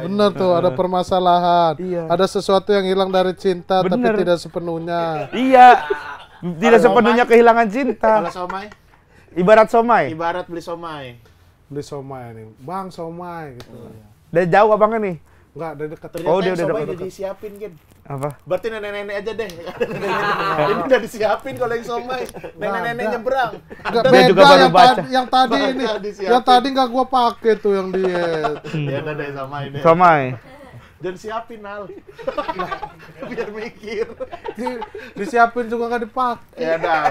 Benar tuh, ada permasalahan. Iya. Ada sesuatu yang hilang dari cinta Bener. tapi tidak sepenuhnya. Iya. Tidak sepenuhnya kehilangan cinta. Kalau somai, Ibarat somai. ibarat beli somai. Beli somai nih. Bang, somai gitu. Dari jauh abangnya nih. Enggak, dari dekat. Ternyata Oh, dia yang udah somai dekat-dekat. udah disiapin, Gen. Apa? Berarti nenek-nenek aja deh. Ini udah disiapin kalau yang somai. Nenek-nenek ada. nyebrang. Enggak, Dia beda juga baru yang, baca. yang tadi ini. Udah disiapin. Yang tadi nggak gua pakai tuh yang diet. Ya udah deh somai deh. Somai. Dan siapin Al. Biar mikir. Disiapin juga nggak dipakai. Ya udah.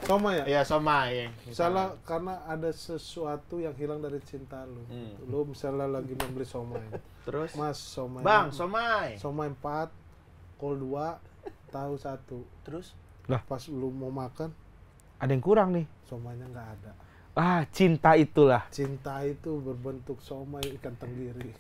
Somai ya? Ya somai. Misalnya karena ada sesuatu yang hilang dari cinta lu. Lu misalnya lagi membeli somai. Terus? Mas, somai. Bang, somai. Somai 4, kol 2, tahu 1. Terus? Pas lu mau makan, Ada yang kurang nih. somainya nggak ada. Ah, cinta itulah. Cinta itu berbentuk somai ikan tenggiri.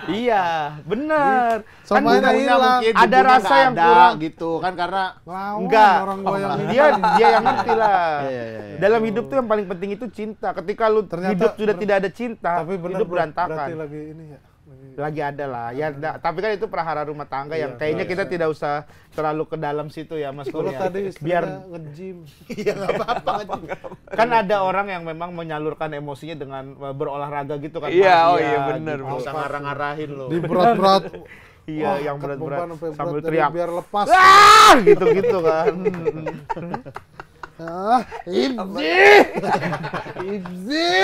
Iya, bener. Somai Kan hilang. mungkin ada bumbunya rasa nggak yang ada kurang. gitu kan karena Ngelawan Enggak. orang gua yang ini. Dia yang ngerti lah. Iya. Dalam hidup tuh yang paling penting itu cinta. Ketika lu Ternyata hidup sudah tidak ada cinta, Tapi benar hidup berantakan. berarti lagi ini ya. Lagi ada lah. Ya, tapi kan itu prahara rumah tangga yang kayaknya kita tidak usah terlalu ke dalam situ ya, Mas Kun. Kalau Ya. tadi Biar istrinya nge-gym. Iya nggak apa-apa. kan ada orang yang memang menyalurkan emosinya dengan berolahraga gitu kan. Iya, Mas. oh iya, bener, Nggak usah ngarang-ngarahin lo. Di berat-berat. Iya, Wah, yang angkat berat-berat beban sampai sambil berat, jadi teriak. biar lepas. Ah, gitu-gitu kan. Ibzi.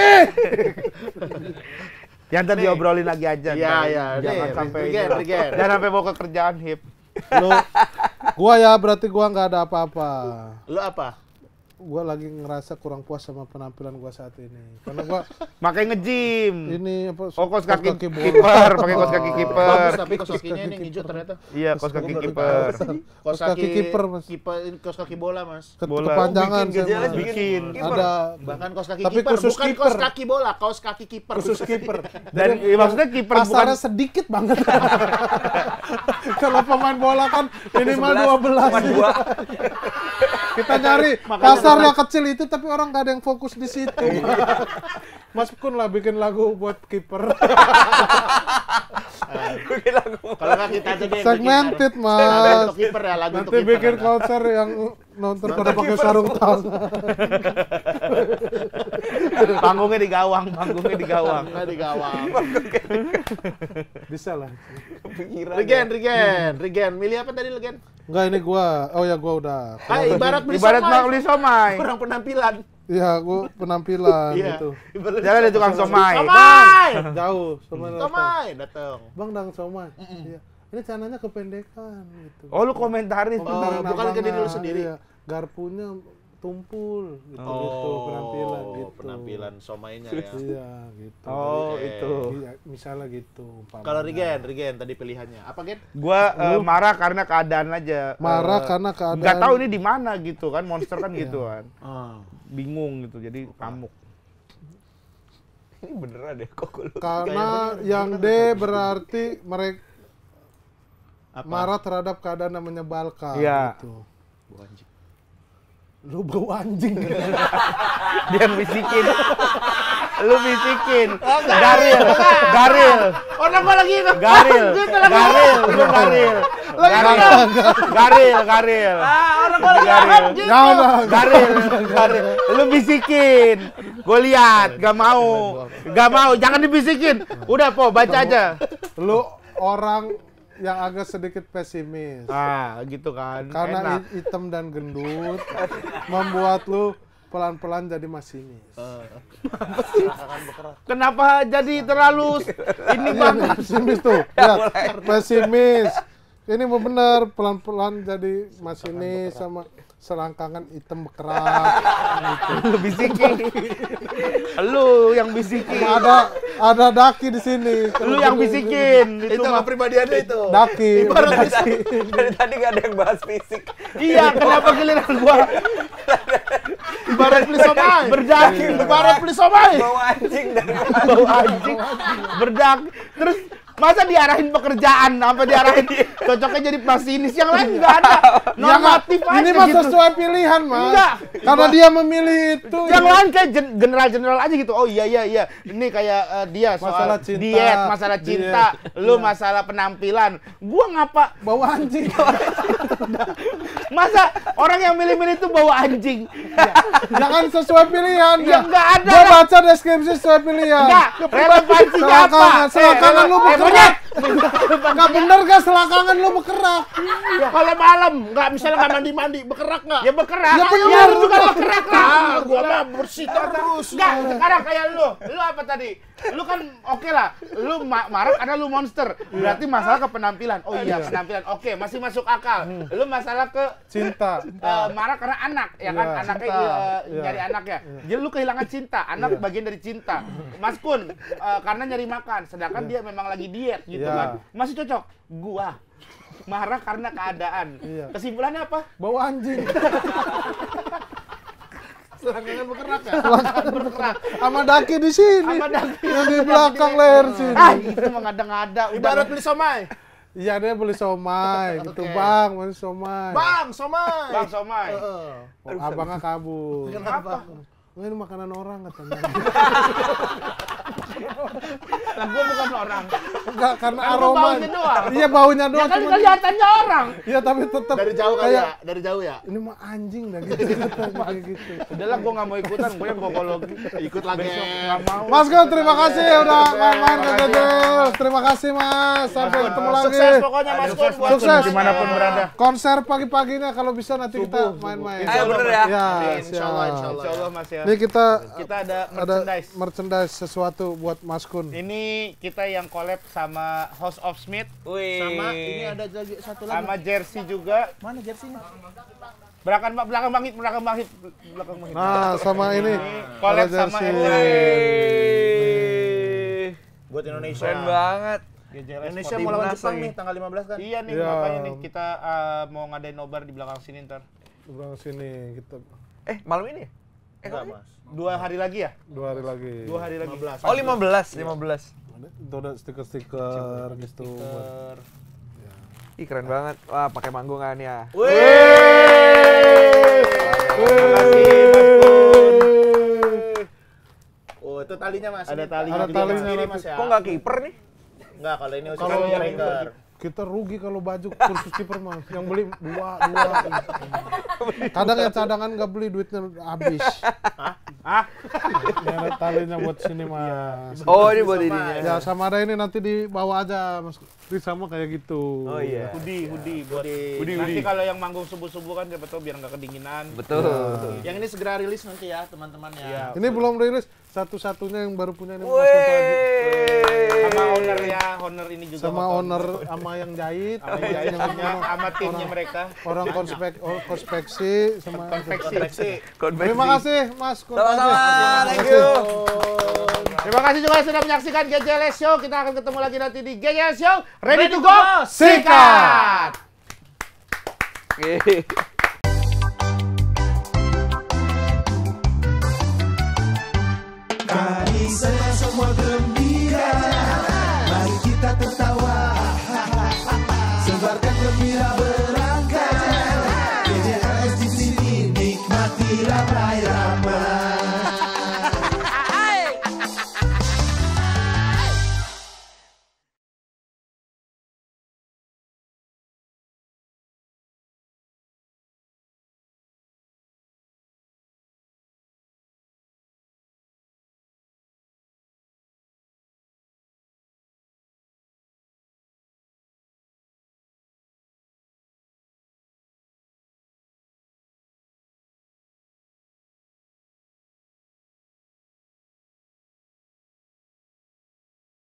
Yang tadi diobrolin lagi aja. Iya, ntar. iya. Jangan Nih, sampai Regen. jangan sampai bawa ke kerjaan hip. Lu, gua ya berarti gua nggak ada apa-apa. Lo apa? Gua lagi ngerasa kurang puas sama penampilan gua saat ini. Karena gua Makanya nge-gym. ini apa? Oh, kaos kaki bola. kiper, pakai kaos kaki Bagus kiper. tapi kaos kakinya ini hijau ternyata. Iya, kaos kaki kiper. Kaos kaki kiper, Mas. Kaos kaki bola, Mas. Bola. Kepanjangan Bikin gejala, saya, Mas. bikin. Ada Bahkan kaos kaki Tapi kiper, khusus bukan kiper. kaos kaki bola, kaos kaki kiper. khusus kiper. Dan maksudnya kiper bukan Pasarnya sedikit banget. Kalau pemain bola kan minimal 12. Kita nyari pasarnya kecil itu tapi orang nggak ada yang fokus di situ. Mas Kun lah bikin lagu buat kiper. Kalau nggak kita aja deh. Segmented, bikin Mas. untuk kiper ya, lagu untuk Nanti kiper. bikin ada. konser yang nonton pada pakai sarung tangan. panggungnya di gawang, panggungnya di gawang. Nggak di gawang. Bisa lah. Regen. Milih apa tadi Regen? Enggak, ini gua. Oh ya, gua udah. Ibarat beli Ibarat somai. beli somai. Kurang penampilan. Iya, gua penampilan Iya. gitu. Ibarat Jangan ada tukang somai. Somai. Jauh, somai datang. Somai datang. Bang dang somai. Iya. Ini celananya kependekan gitu. Oh, lu komentarin. Komentarin bukan ke diri lu abangan, sendiri. iya. Garpunya tumpul gitu, penampilan gitu. Penampilan somainya ya. Iya, gitu. Oh, Oke. itu. Iya, misalnya gitu. umpamanya. Kalau Regen tadi pilihannya. Apa, Gen? Gua marah karena keadaan aja. Marah karena keadaan. Nggak tahu ini di mana gitu kan, monster kan gitu kan. Ah. Bingung gitu, jadi kamuk. Ini beneran deh kok lu. Karena yang D berarti mereka marah terhadap keadaan yang menyebalkan Iya. gitu. Lu bau anjing. Dia bisikin. Lu bisikin. Garil. Orang gua lagi itu. Garil. Lu garil. Garil. Orang gua lagi anjing. Garil. Lu bisikin. Gue lihat, gak mau. Jangan dibisikin. Udah, Po, baca aja. Lu orang yang agak sedikit pesimis. Ah, gitu kan. Karena Enak. hitam dan gendut membuat lu pelan-pelan jadi masinis. Kenapa jadi terlalu ini banget? Pesimis tuh. Ya, pesimis. Ini mau bener pelan-pelan jadi masinis sama selangkangan hitam bekerak gitu. Lu bisikin. Lu yang bisikin. Ada daki di sini. Lu yang bisikin. Itu mah pribadiannya itu. Daki. Dari tadi gak ada yang bahas fisik. Iya, kenapa giliran gua Ibarat beli somai. berdaki? Ibarat beli somai. Bawa anjing dari Bau anjing. Berdaki. Terus masa diarahin pekerjaan sampai diarahin cocoknya jadi masinis, yang lain nggak ada normatif aja Ini mah gitu. sesuai pilihan, Mas. Enggak. Karena dia memilih itu. Yang lain kayak general aja gitu. Oh iya. Ini kayak dia soal Masalah cinta. diet, masalah cinta, lu masalah penampilan. Gua ngapa? Bau anjing. Masa orang yang milih-milih itu bawa anjing? Jangan sesuai pilihan. Ya nggak ada Gua lah. baca deskripsi sesuai pilihan. Enggak, relevansinya apa? Selangkangan lu bekerak. monyet. Enggak bener gak selangkangan lu bekerak? Kalau malam, nggak misalnya nggak mandi-mandi, bekerak nggak? Ya bekerak. Ya bener. Ya, lu juga bekerak lah. Ah, gua mah bersih terus. Enggak, sekarang kayak lu apa tadi? Lu kan oke lah, lu marah karena lu monster. Berarti masalah ke penampilan. Oh iya, penampilan. Oke, masih masuk akal. Lu masalah ke Cinta. marah karena anak, ya kan? Iya, Anaknya cinta. nyari anak ya. Jadi lu kehilangan cinta, anak bagian dari cinta. Mas Kun karena nyari makan, sedangkan dia memang lagi diet gitu Iya. kan. Masih cocok. Gua marah karena keadaan. Iya. Kesimpulannya apa? Bau anjing. Selangkangan bekerak ya? Bergerak. Sama daki di sini. Sama daki. Yang di belakang leher sini. Ah, itu mengada-ngada. Ibarat beli somai. Iya, dia beli somai. Gitu, Oke. Bang, mau somai. Bang, somai. Bang Somai. Abangnya kabur. Kenapa? Oh, ini makanan orang katanya. Lah gua bukan orang. Enggak, karena Kan gua aroma. baunya doang. Iya, baunya Ya doang. kan cuman- kelihatannya orang. Iya, tapi tetap Dari jauh kali kayak, ya, dari jauh ya. ini mah anjing dah gitu. Kayak gitu. Udahlah gua nggak mau ikutan, gua yang gokologi. Ikut lagi. Besok nggak mau. Mas Gun, terima kasih udah main-main ke Gegel. Terima kasih Mas. Sampai ketemu lagi. Sukses pokoknya Mas Gun buat Sukses. Dimanapun berada. Konser pagi-paginya kalau bisa nanti kita main-main. Ayo bener ya. Ya, Insyaallah, siap. insyaallah. Insyaallah Mas ya. Ini kita ada ada merchandise. merchandise sesuatu buat Mas Kun. Ini kita yang collab sama House of Smith Wih. Sama ini ada lagi satu lagi. sama jersey juga. Mana jersinya? Belakang Bang Hit. Nah, sama ini collab ada sama jersey. FPI. Buat Indonesia. Keren banget. Indonesia mau lawan Jepang nih tanggal 15 kan? Iya nih, Iya. makanya nih kita mau ngadain nobar di belakang sini ntar. Seberang sini kita Malam ini ya? Enggak, Mas. 2 hari lagi ya? 2 hari lagi. 2 hari lagi. 15. Oh 15. Itu ada stiker-stiker gitu. Ih keren banget. Wah pakai manggungan ya. Oh, itu talinya Mas. Ada Ini talinya. Ada bikin talinya sendiri, nanti. Mas ya. Kok nggak kiper nih? Enggak, kalau ini Kalau striker. kita rugi kalau baju kursus kiper mah. Yang beli dua. Kadang yang cadangan nggak beli, duitnya habis. Ah, Ini ada talinya buat sini Mas. Oh ini buat ininya. Ya sama ada ini nanti dibawa aja Mas. Ini sama kayak gitu. Oh iya. hoodie buat Nanti kalau yang manggung subuh-subuh kan siapa tahu biar nggak kedinginan. Betul. Yang ini segera rilis nanti ya, teman-teman ya. Ini belum rilis, satu-satunya yang baru punya ini Mas Kunto aja. Sama owner ya, owner ini juga. Sama owner sama yang jahit, yang sama timnya mereka. orang konspeksi sama Konveksi. Terima kasih Mas Kunto aja. Sama-sama. Thank you. Terima kasih juga sudah menyaksikan GJLS Show. Kita akan ketemu lagi nanti di GJLS Show. Ready to go? Sikat! Oke. Kali